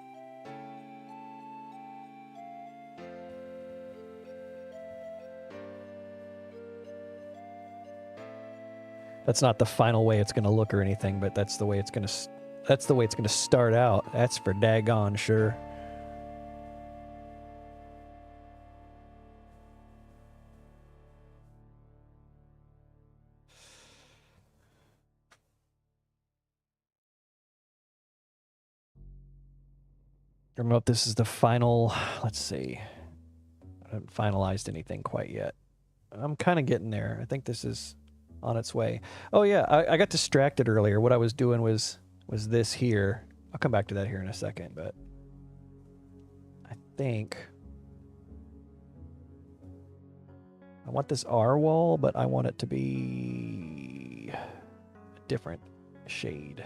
That's not the final way it's going to look or anything, but that's the way it's going to start out. That's for daggone sure. don't know if this is the final. Let's see. I haven't finalized anything quite yet. I'm kind of getting there. I think this is on its way. Oh yeah, I got distracted earlier. What I was doing was this here. I'll come back to that here in a second, but I think I want this R wall, but I want it to be a different shade.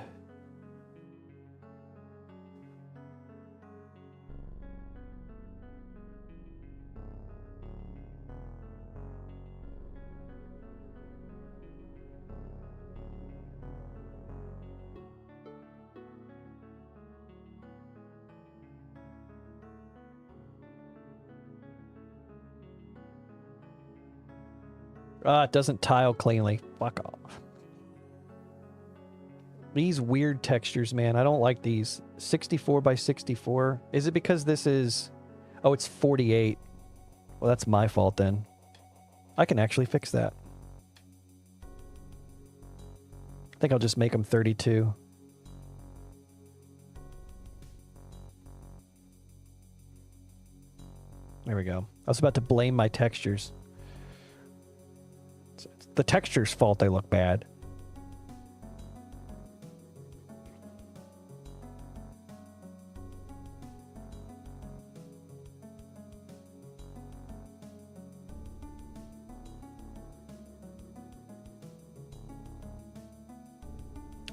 It doesn't tile cleanly. Fuck off. These weird textures, man. I don't like these. 64 by 64. Is it because this is... Oh, it's 48. Well, that's my fault then. I can actually fix that. I think I'll just make them 32. There we go. I was about to blame my textures. It's the texture's fault they look bad.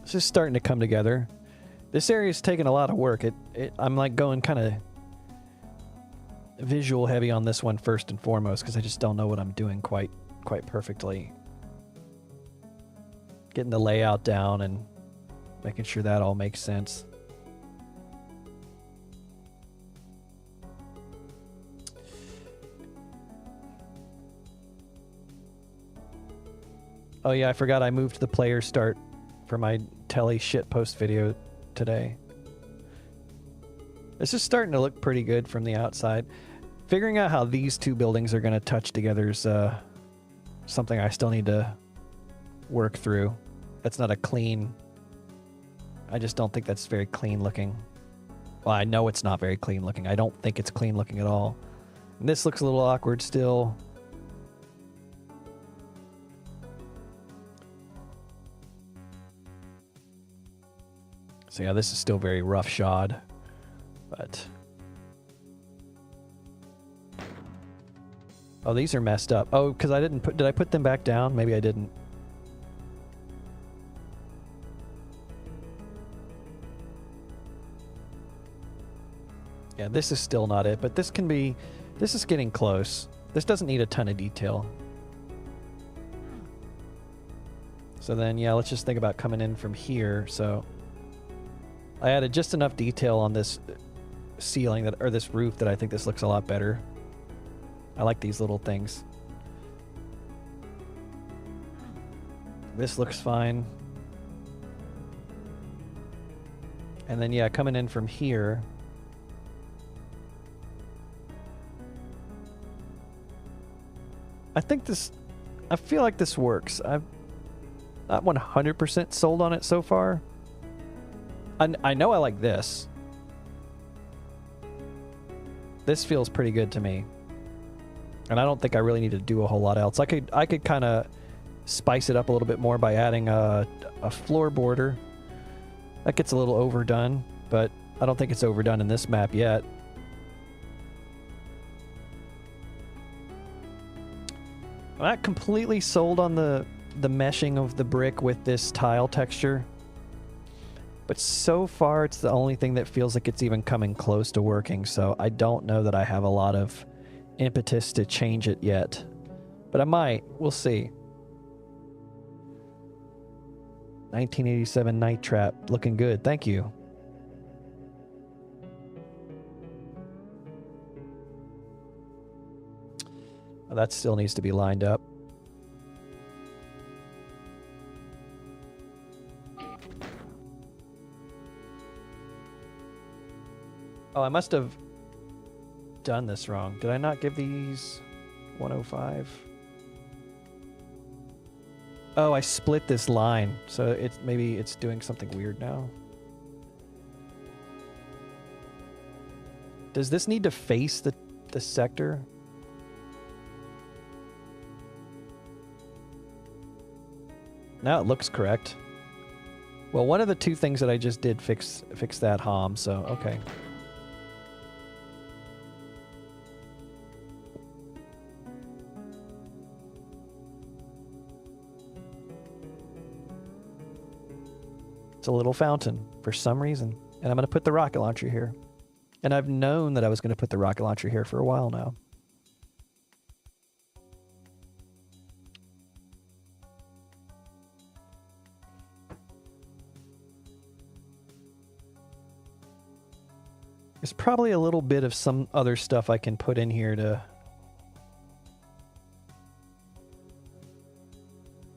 It's just starting to come together. This area's taking a lot of work. I'm like going kind of visual heavy on this one first and foremost because I just don't know what I'm doing quite perfectly. Getting the layout down and making sure that all makes sense. Oh yeah, I forgot I moved the player start for my Telly shitpost video today. This is starting to look pretty good from the outside. Figuring out how these two buildings are going to touch together is something I still need to work through. That's not a clean... I just don't think that's very clean looking. Well, I know it's not very clean looking. I don't think it's clean looking at all. And this looks a little awkward still. So yeah, this is still very roughshod, but... Oh, these are messed up. Oh, because I didn't put... Did I put them back down? Maybe I didn't. Yeah, this is still not it, but this can be... This is getting close. This doesn't need a ton of detail. So then, yeah, let's just think about coming in from here. So I added just enough detail on this ceiling that, or this roof, that I think this looks a lot better. I like these little things. This looks fine. And then, yeah, coming in from here. I think this... I feel like this works. I'm not 100% sold on it so far. I know I like this. This feels pretty good to me. And I don't think I really need to do a whole lot else. I could kind of spice it up a little bit more by adding a floor border. That gets a little overdone, but I don't think it's overdone in this map yet. I'm not completely sold on the meshing of the brick with this tile texture. But so far, it's the only thing that feels like it's even coming close to working, so I don't know that I have a lot of impetus to change it yet. But I might. We'll see. 1987 Night Trap. Looking good. Thank you. Well, that still needs to be lined up. Oh, I must have done this wrong. Did I not give these 105? Oh, I split this line, so maybe it's doing something weird now. Does this need to face the sector? Now it looks correct. Well, one of the two things that I just did fix that HOM, so okay. It's a little fountain for some reason. And I'm going to put the rocket launcher here. And I've known that I was going to put the rocket launcher here for a while now. There's probably a little bit of some other stuff I can put in here to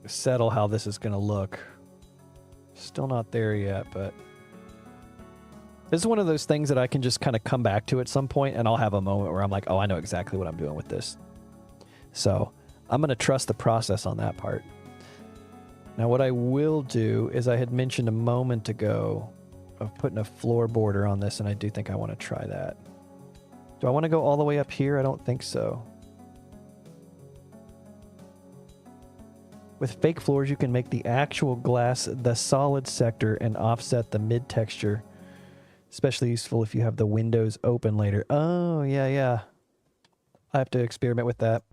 settle how this is going to look. Still not there yet, but this is one of those things that I can just kind of come back to at some point, and I'll have a moment where I'm like, oh, I know exactly what I'm doing with this. So I'm going to trust the process on that part. Now what I will do is I had mentioned a moment ago of putting a floor border on this, and I do think I want to try that. Do I want to go all the way up here? I don't think so. With fake floors, you can make the actual glass the solid sector and offset the mid texture. Especially useful if you have the windows open later. Oh, yeah. I have to experiment with that.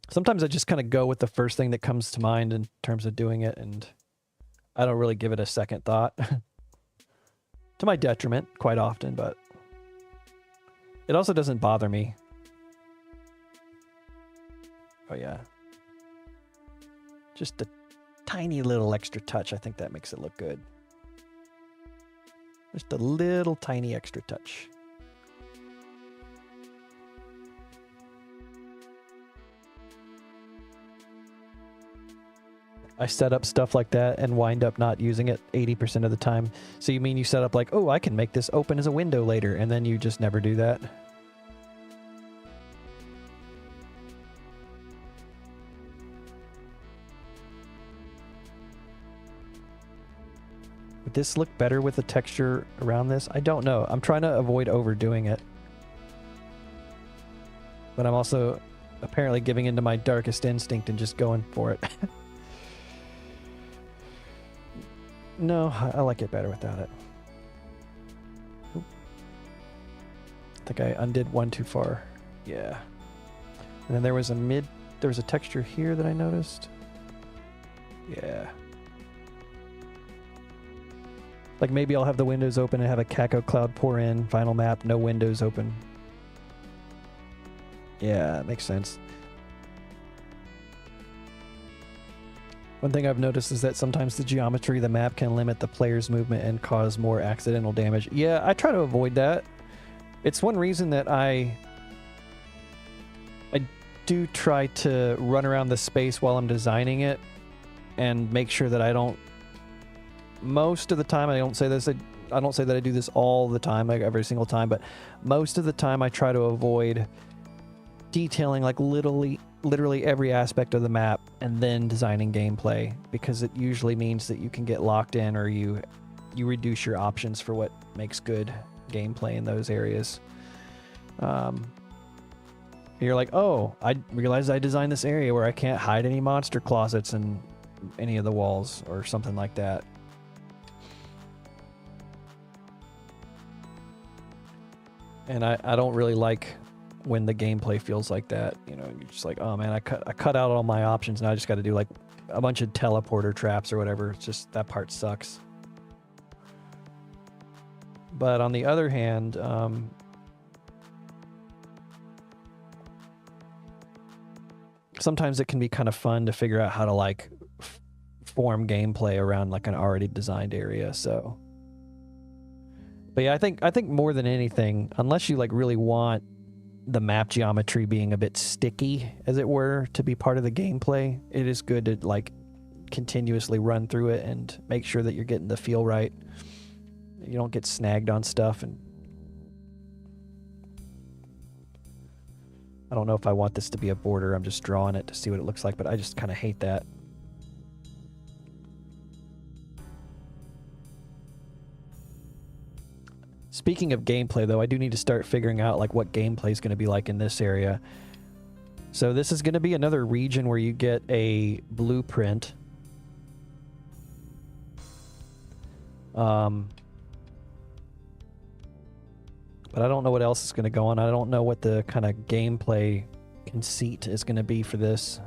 Sometimes I just kind of go with the first thing that comes to mind in terms of doing it, and I don't really give it a second thought. To my detriment, quite often, but it also doesn't bother me. Oh, yeah. Just a tiny little extra touch. I think that makes it look good. Just a little tiny extra touch. I set up stuff like that and wind up not using it 80% of the time. So you mean you set up like, oh, I can make this open as a window later, and then you just never do that? Would this look better with the texture around this? I don't know. I'm trying to avoid overdoing it. But I'm also apparently giving into my darkest instinct and just going for it. No, I like it better without it. Oop. I think I undid one too far. Yeah. And then there was a texture here that I noticed. Yeah. Like maybe I'll have the windows open and have a Caco cloud pour in, final map, no windows open. Yeah, it makes sense. One thing I've noticed is that sometimes the geometry of the map can limit the player's movement and cause more accidental damage. Yeah, I try to avoid that. It's one reason that I do try to run around the space while I'm designing it and make sure that I don't... Most of the time, I don't say that I do this all the time, like every single time, but most of the time I try to avoid detailing like literally every aspect of the map and then designing gameplay, because it usually means that you can get locked in, or you reduce your options for what makes good gameplay in those areas. You're like, oh, I realized I designed this area where I can't hide any monster closets in any of the walls or something like that. And I don't really like when the gameplay feels like that. You know, you're just like, oh man, I cut out all my options, and I just got to do like a bunch of teleporter traps or whatever. It's just, that part sucks. But on the other hand, sometimes it can be kind of fun to figure out how to like form gameplay around like an already designed area. So, but yeah, I think more than anything, unless you like really want the map geometry being a bit sticky, as it were, to be part of the gameplay, it is good to like continuously run through it and make sure that you're getting the feel right. You don't get snagged on stuff. And I don't know if I want this to be a border. I'm just drawing it to see what it looks like, but I just kind of hate that. Speaking of gameplay, though, I do need to start figuring out like what gameplay is going to be like in this area. So this is going to be another region where you get a blueprint. But I don't know what else is going to go on. I don't know what the kind of gameplay conceit is going to be for this.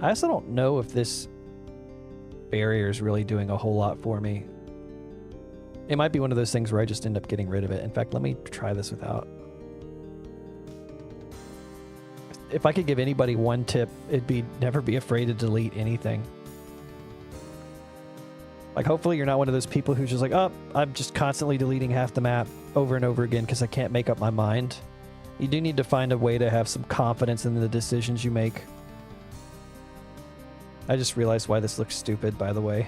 I also don't know if this barrier is really doing a whole lot for me. It might be one of those things where I just end up getting rid of it. In fact, let me try this without. If I could give anybody one tip, it'd be never be afraid to delete anything. Like, hopefully you're not one of those people who's just like, oh, I'm just constantly deleting half the map over and over again because I can't make up my mind. You do need to find a way to have some confidence in the decisions you make. I just realized why this looks stupid, by the way.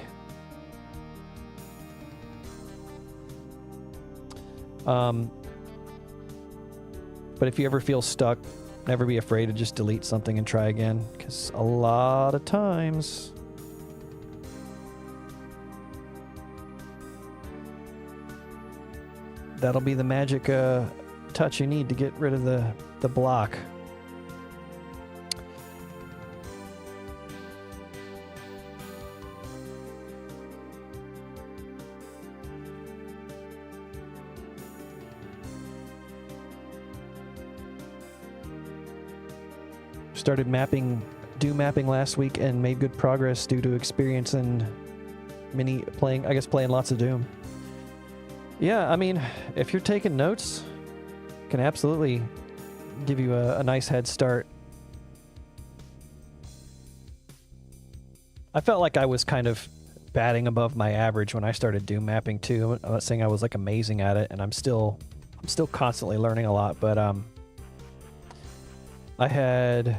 But if you ever feel stuck, never be afraid to just delete something and try again, because a lot of times that'll be the magic touch you need to get rid of the block. Started do mapping last week and made good progress due to experience and playing lots of Doom. Yeah, I mean, if you're taking notes, can absolutely give you a nice head start. I felt like I was kind of batting above my average when I started Doom mapping too. I'm not saying I was like amazing at it, and I'm still constantly learning a lot, but I had,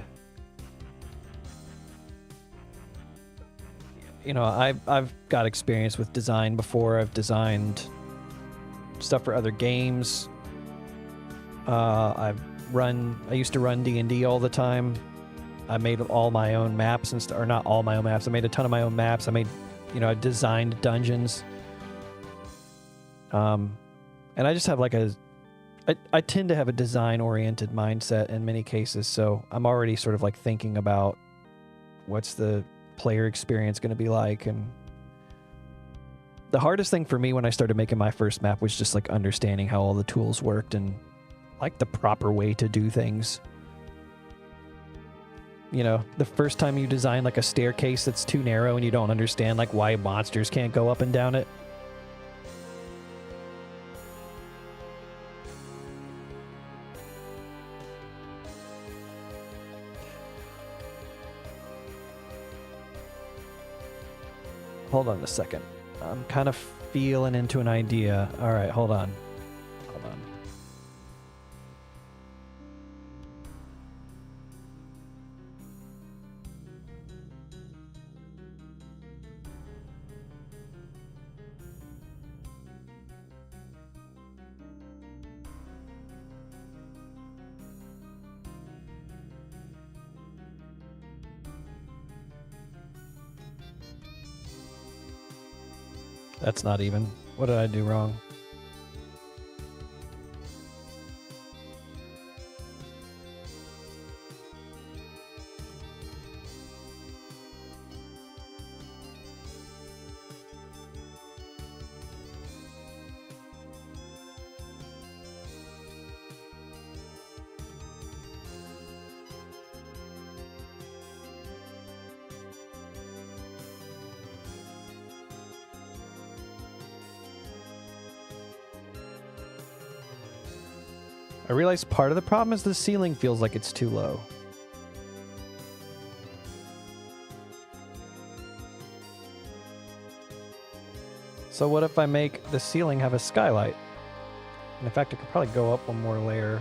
you know, I've got experience with design before. I've designed stuff for other games. I used to run D&D all the time. I made all my own maps or not all my own maps. I made a ton of my own maps. I designed dungeons. And I just have like I tend to have a design-oriented mindset in many cases, so I'm already sort of like thinking about what's the player experience going to be like. And the hardest thing for me when I started making my first map was just like understanding how all the tools worked and like the proper way to do things. You know, the first time you design like a staircase that's too narrow and you don't understand like why monsters can't go up and down it. Hold on a second. I'm kind of feeling into an idea. All right, hold on. Hold on. That's not even. What did I do wrong? I realize part of the problem is the ceiling feels like it's too low. So what if I make the ceiling have a skylight? And in fact, I could probably go up one more layer.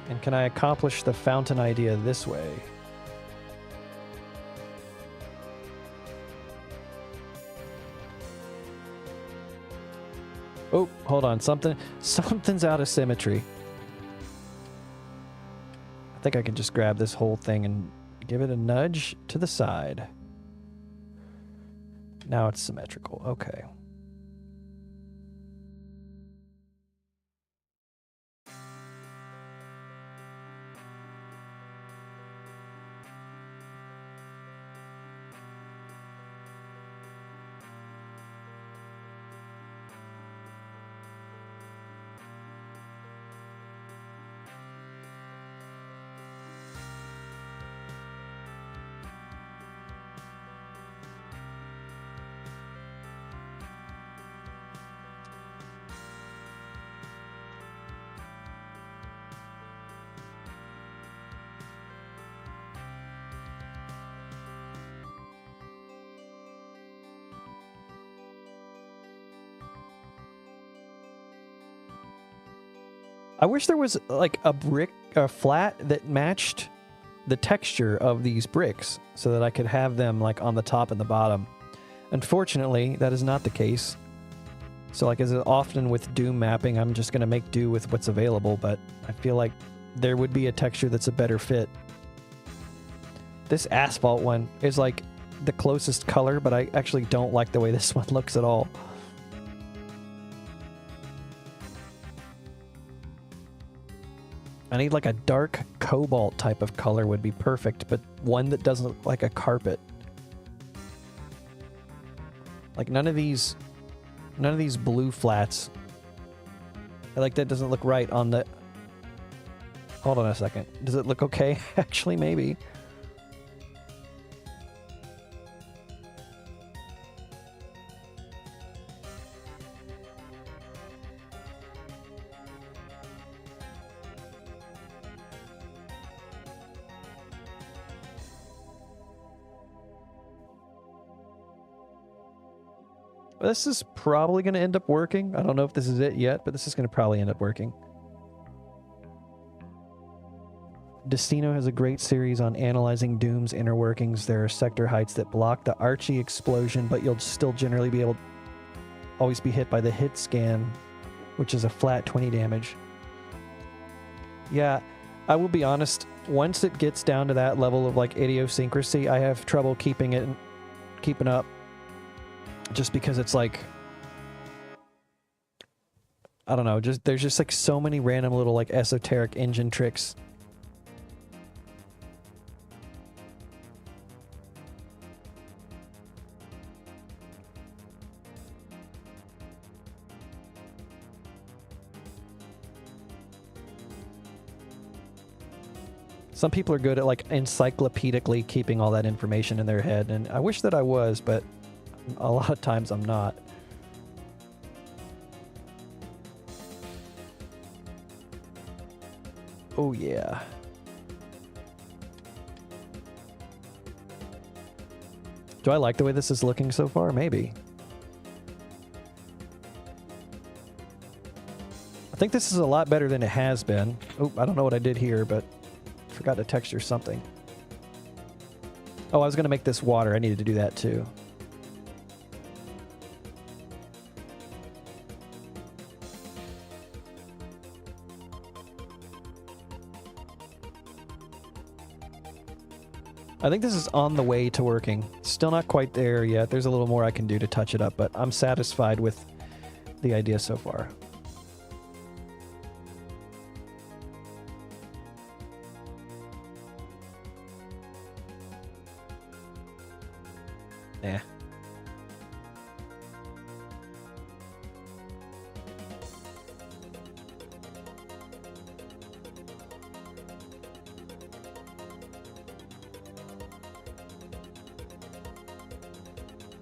And can I accomplish the fountain idea this way? Oh, hold on. Something's out of symmetry. I think I can just grab this whole thing and give it a nudge to the side. Now it's symmetrical. Okay. I wish there was like a flat that matched the texture of these bricks so that I could have them like on the top and the bottom. Unfortunately, that is not the case. So like as often with Doom mapping, I'm just going to make do with what's available, but I feel like there would be a texture that's a better fit. This asphalt one is like the closest color, but I actually don't like the way this one looks at all. I need like a dark cobalt type of color would be perfect, but one that doesn't look like a carpet. Like none of these blue flats. Like that doesn't look right on the... Hold on a second. Does it look okay? Actually, maybe. This is probably going to end up working. I don't know if this is it yet, but this is going to probably end up working. Destino has a great series on analyzing Doom's inner workings. There are sector heights that block the Archie explosion, but you'll still generally be able to always be hit by the hit scan, which is a flat 20 damage. Yeah, I will be honest. Once it gets down to that level of like idiosyncrasy, I have trouble keeping up. Just because it's like, I don't know, there's just like so many random little like esoteric engine tricks. Some people are good at like encyclopedically keeping all that information in their head, and I wish that I was, but a lot of times I'm not. Oh yeah. Do I like the way this is looking so far? Maybe. I think this is a lot better than it has been. Oh, I don't know what I did here, but I forgot to texture something. Oh, I was going to make this water. I needed to do that too. I think this is on the way to working. Still not quite there yet. There's a little more I can do to touch it up, but I'm satisfied with the idea so far. Eh.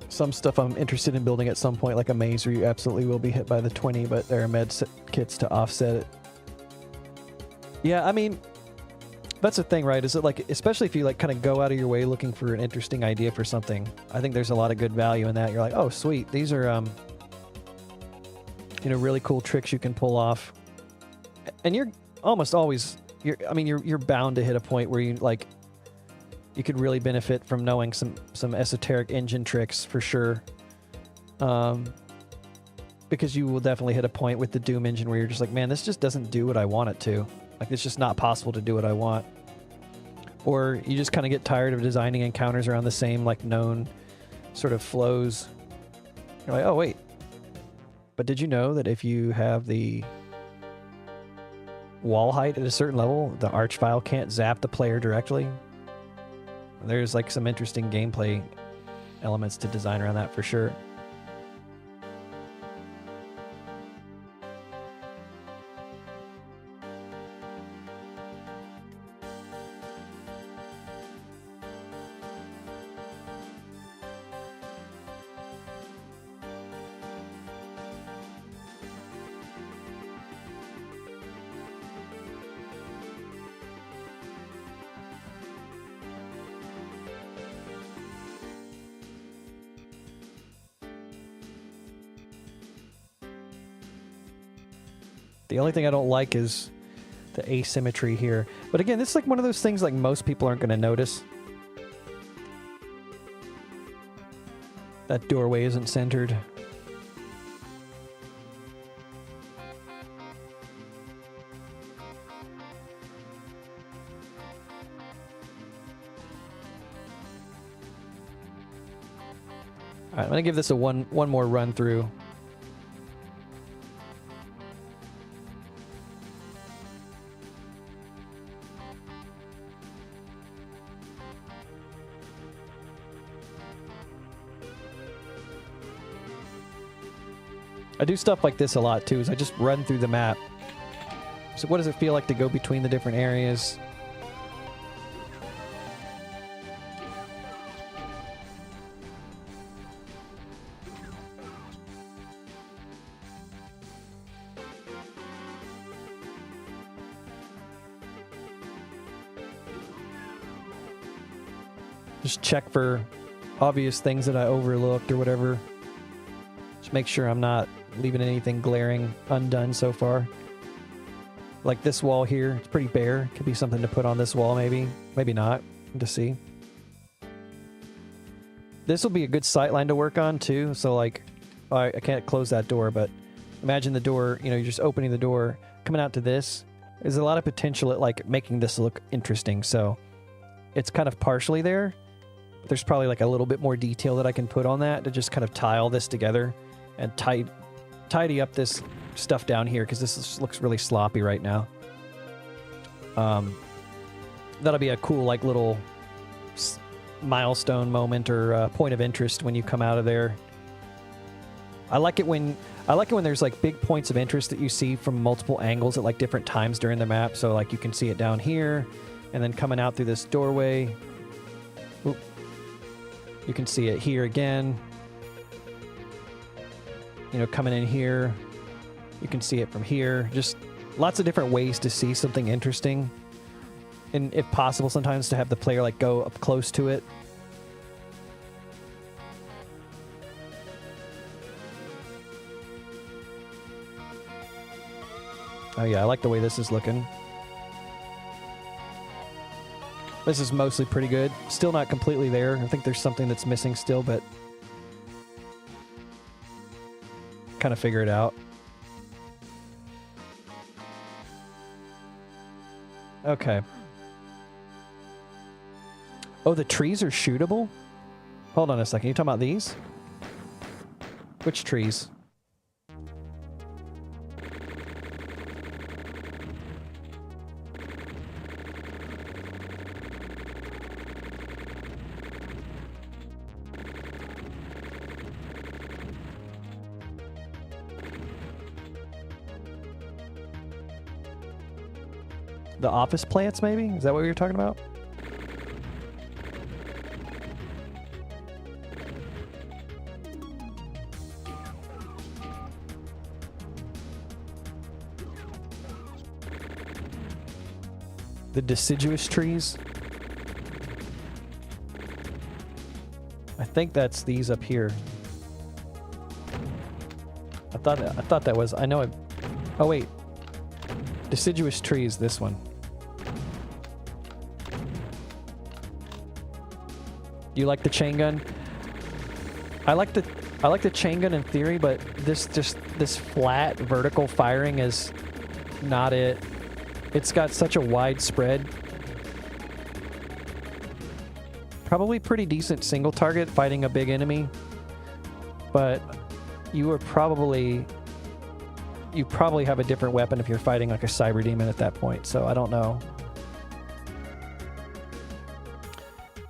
Some stuff I'm interested in building at some point, like a maze where you absolutely will be hit by the 20, but there are med kits to offset it. Yeah, I mean, that's the thing, right? Is it like, especially if you like kind of go out of your way looking for an interesting idea for something, I think there's a lot of good value in that. You're like, oh, sweet. These are, you know, really cool tricks you can pull off. And you're almost always, you're bound to hit a point where you like, you could really benefit from knowing some esoteric engine tricks for sure. Because you will definitely hit a point with the Doom engine where you're just like, man, this just doesn't do what I want it to. Like, it's just not possible to do what I want. Or you just kind of get tired of designing encounters around the same, like, known sort of flows. You're like, oh, wait. But did you know that if you have the wall height at a certain level, the arch file can't zap the player directly? There's like some interesting gameplay elements to design around that for sure. The only thing I don't like is the asymmetry here. But again, this is like one of those things like most people aren't going to notice. That doorway isn't centered. All right, I'm going to give this a one more run through. I do stuff like this a lot too, is I just run through the map. So what does it feel like to go between the different areas? Just check for obvious things that I overlooked or whatever. Just make sure I'm not leaving anything glaring undone so far. Like this wall here, it's pretty bare. Could be something to put on this wall maybe. Maybe not, to see. This will be a good sight line to work on too. So like, I can't close that door, but imagine the door, you know, you're just opening the door, coming out to this. There's a lot of potential at like making this look interesting. So it's kind of partially there. There's probably like a little bit more detail that I can put on that to just kind of tie all this together and tidy up this stuff down here, because this looks really sloppy right now. That'll be a cool like little milestone moment or point of interest when you come out of there. I like it when there's like big points of interest that you see from multiple angles at like different times during the map. So like you can see it down here, and then coming out through this doorway. Oop. You can see it here again. You know, coming in here, you can see it from here. Just lots of different ways to see something interesting. And if possible, sometimes to have the player like go up close to it. Oh yeah, I like the way this is looking. This is mostly pretty good. Still not completely there. I think there's something that's missing still, but kind of figure it out. Okay. Oh, the trees are shootable? Hold on a second. You talking about these? Which trees? The office plants, maybe? Is that what you're talking about? The deciduous trees? I think that's these up here. I thought that was... I know it... Oh, wait. Deciduous trees, this one. You like the chain gun? I like the chain gun in theory, but this flat vertical firing is not it. It's got such a wide spread. Probably pretty decent single target fighting a big enemy, but you probably have a different weapon if you're fighting like a cyber demon at that point, so I don't know.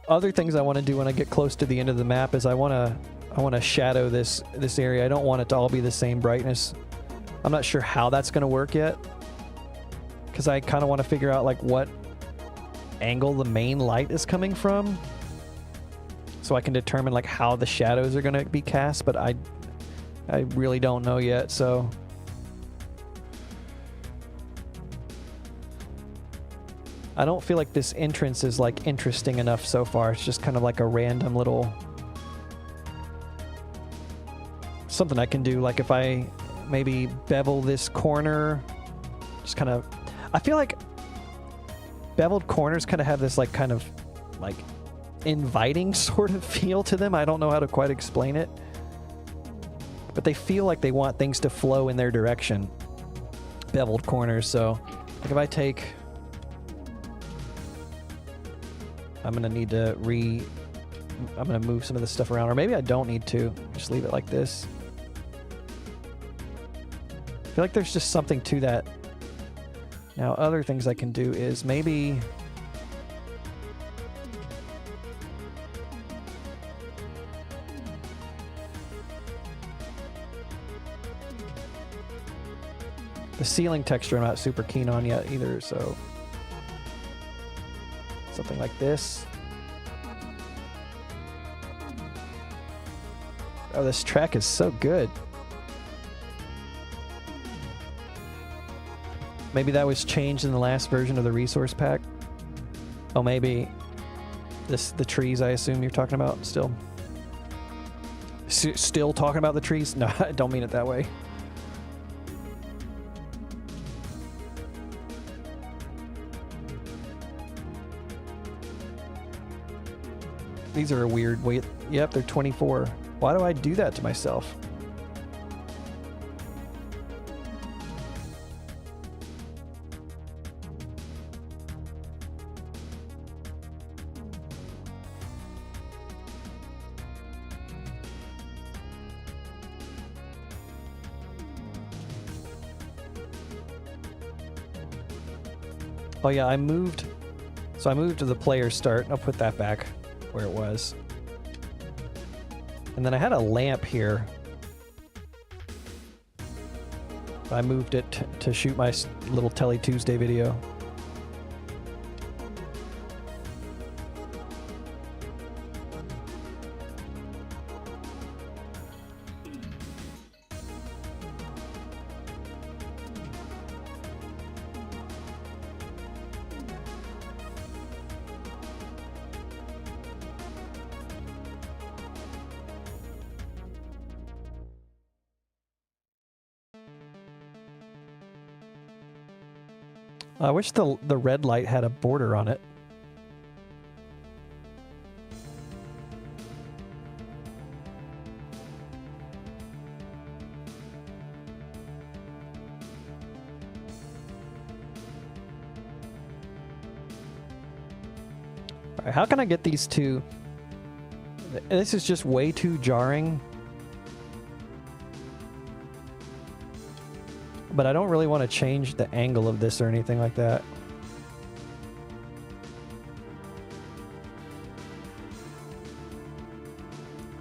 Other things I want to do when I get close to the end of the map is I want to shadow this area. I don't want it to all be the same brightness. I'm not sure how that's going to work yet, because I kind of want to figure out like what angle the main light is coming from, so I can determine like how the shadows are going to be cast, but I really don't know yet, so I don't feel like this entrance is like interesting enough so far. It's just kind of like a random little something I can do. Like if I maybe bevel this corner, just kind of, I feel like beveled corners kind of have this like kind of like inviting sort of feel to them. I don't know how to quite explain it, but they feel like they want things to flow in their direction. Beveled corners. So like if I take, I'm going to need to I'm going to move some of this stuff around, or maybe I don't need to. Just leave it like this. I feel like there's just something to that. Now, other things I can do is maybe the ceiling texture I'm not super keen on yet either, so something like this. Oh, this track is so good. Maybe that was changed in the last version of the resource pack. Oh, maybe the trees, I assume you're talking about still. Still talking about the trees? No, I don't mean it that way. These are a weird weight. Yep, they're 24. Why do I do that to myself? Oh yeah, I moved. So I moved to the player start. I'll put that back where it was. And then I had a lamp here. I moved it to shoot my little Telly Tuesday video. I wish the red light had a border on it. All right, how can I get these two? This is just way too jarring. But I don't really want to change the angle of this or anything like that.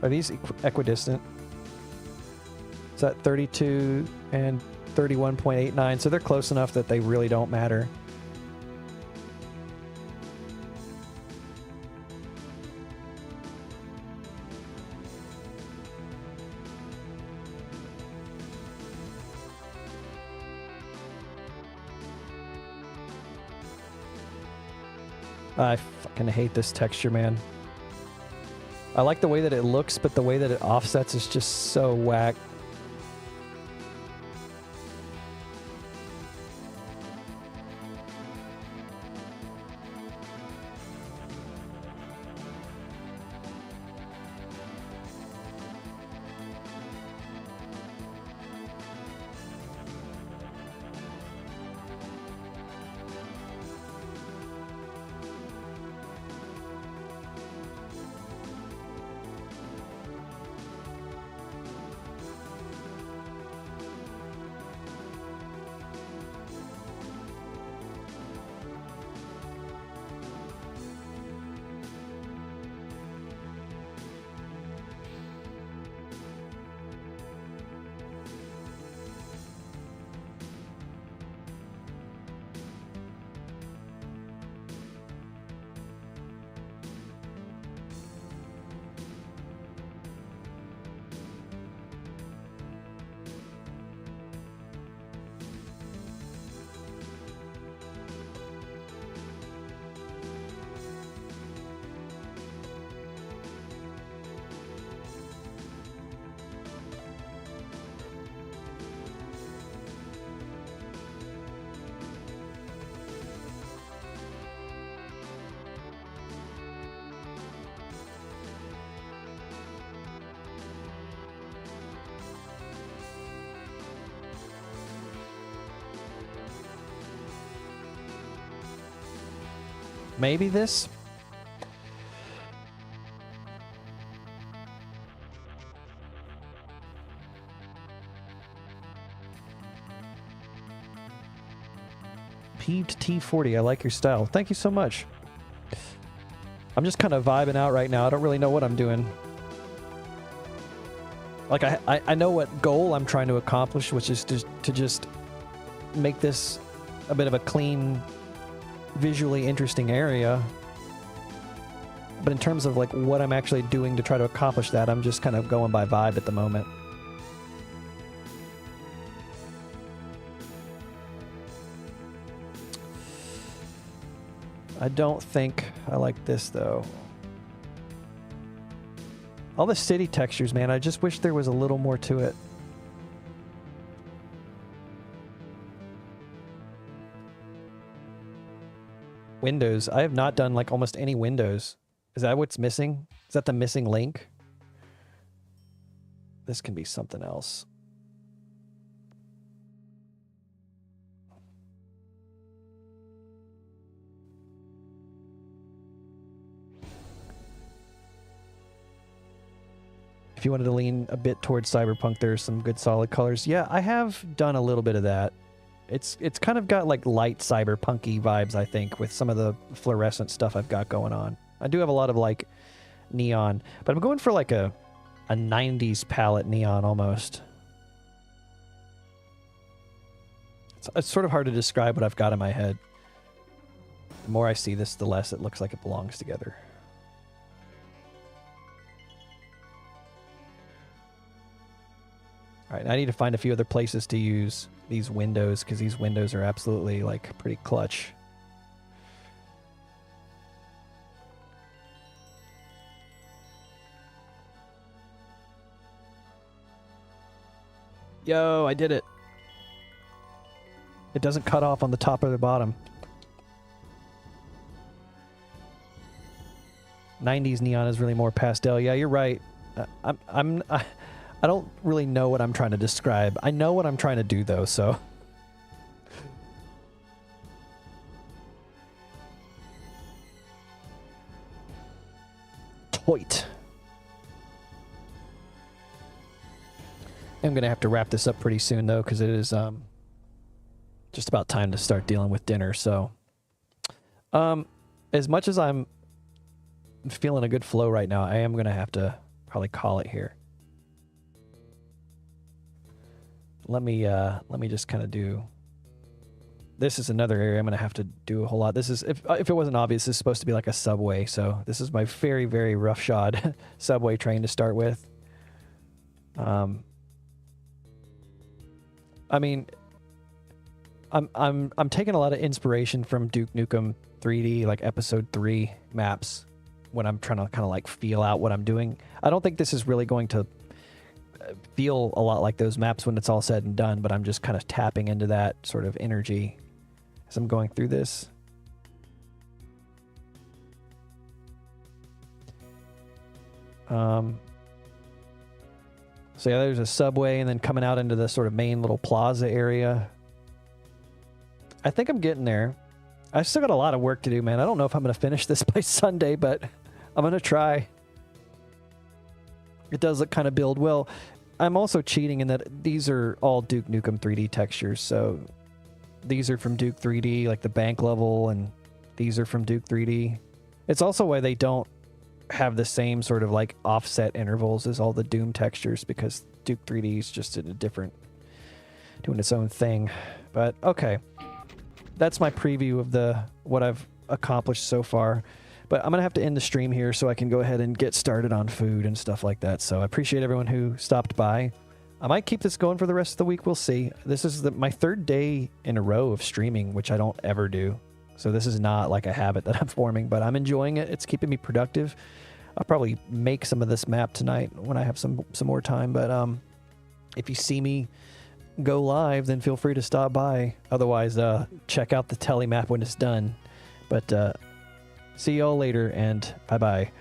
Are these equidistant? It's at 32 and 31.89, so they're close enough that they really don't matter. I fucking hate this texture, man. I like the way that it looks, but the way that it offsets is just so whack. Maybe this? Peeved T40, I like your style. Thank you so much. I'm just kind of vibing out right now. I don't really know what I'm doing. Like, I know what goal I'm trying to accomplish, which is to just make this a bit of a clean, visually interesting area. But in terms of, like, what I'm actually doing to try to accomplish that, I'm just kind of going by vibe at the moment. I don't think I like this, though. All the city textures, man, I just wish there was a little more to it. Windows. I have not done, like, almost any windows. Is that what's missing? Is that the missing link? This can be something else. If you wanted to lean a bit towards cyberpunk, there's some good solid colors. Yeah, I have done a little bit of that. It's kind of got like light cyberpunky vibes, I think, with some of the fluorescent stuff I've got going on. I do have a lot of like neon, but I'm going for like a 90s palette neon almost. It's sort of hard to describe what I've got in my head. The more I see this, the less it looks like it belongs together. All right, I need to find a few other places to use these windows, because these windows are absolutely, like, pretty clutch. Yo, I did it. It doesn't cut off on the top or the bottom. 90s neon is really more pastel. Yeah, you're right. I don't really know what I'm trying to describe. I know what I'm trying to do, though, so... Toit. I'm going to have to wrap this up pretty soon, though, because it is just about time to start dealing with dinner, so... as much as I'm feeling a good flow right now, I am going to have to probably call it here. Let me just kind of do... This is another area I'm going to have to do a whole lot. This is, if it wasn't obvious, this is supposed to be like a subway, so this is my very, very roughshod subway train to start with. I mean, I'm taking a lot of inspiration from Duke Nukem 3D, like Episode 3 maps, when I'm trying to kind of like feel out what I'm doing. I don't think this is really going to feel a lot like those maps when it's all said and done, but I'm just kind of tapping into that sort of energy as I'm going through this. So yeah, there's a subway, and then coming out into the sort of main little plaza area. I think I'm getting there. I still got a lot of work to do, man. I don't know if I'm going to finish this by Sunday, but I'm going to try. It does look kind of build well. I'm also cheating in that these are all Duke Nukem 3D textures, so these are from Duke 3D, like the bank level, and these are from Duke 3D. It's also why they don't have the same sort of like offset intervals as all the Doom textures, because Duke 3D is just in a different, doing its own thing. But okay, that's my preview of what I've accomplished so far. But I'm going to have to end the stream here so I can go ahead and get started on food and stuff like that. So I appreciate everyone who stopped by. I might keep this going for the rest of the week. We'll see. This is my third day in a row of streaming, which I don't ever do. So this is not like a habit that I'm forming, but I'm enjoying it. It's keeping me productive. I'll probably make some of this map tonight when I have some more time. But if you see me go live, then feel free to stop by. Otherwise, check out the Telly map when it's done. But... see y'all later, and bye-bye.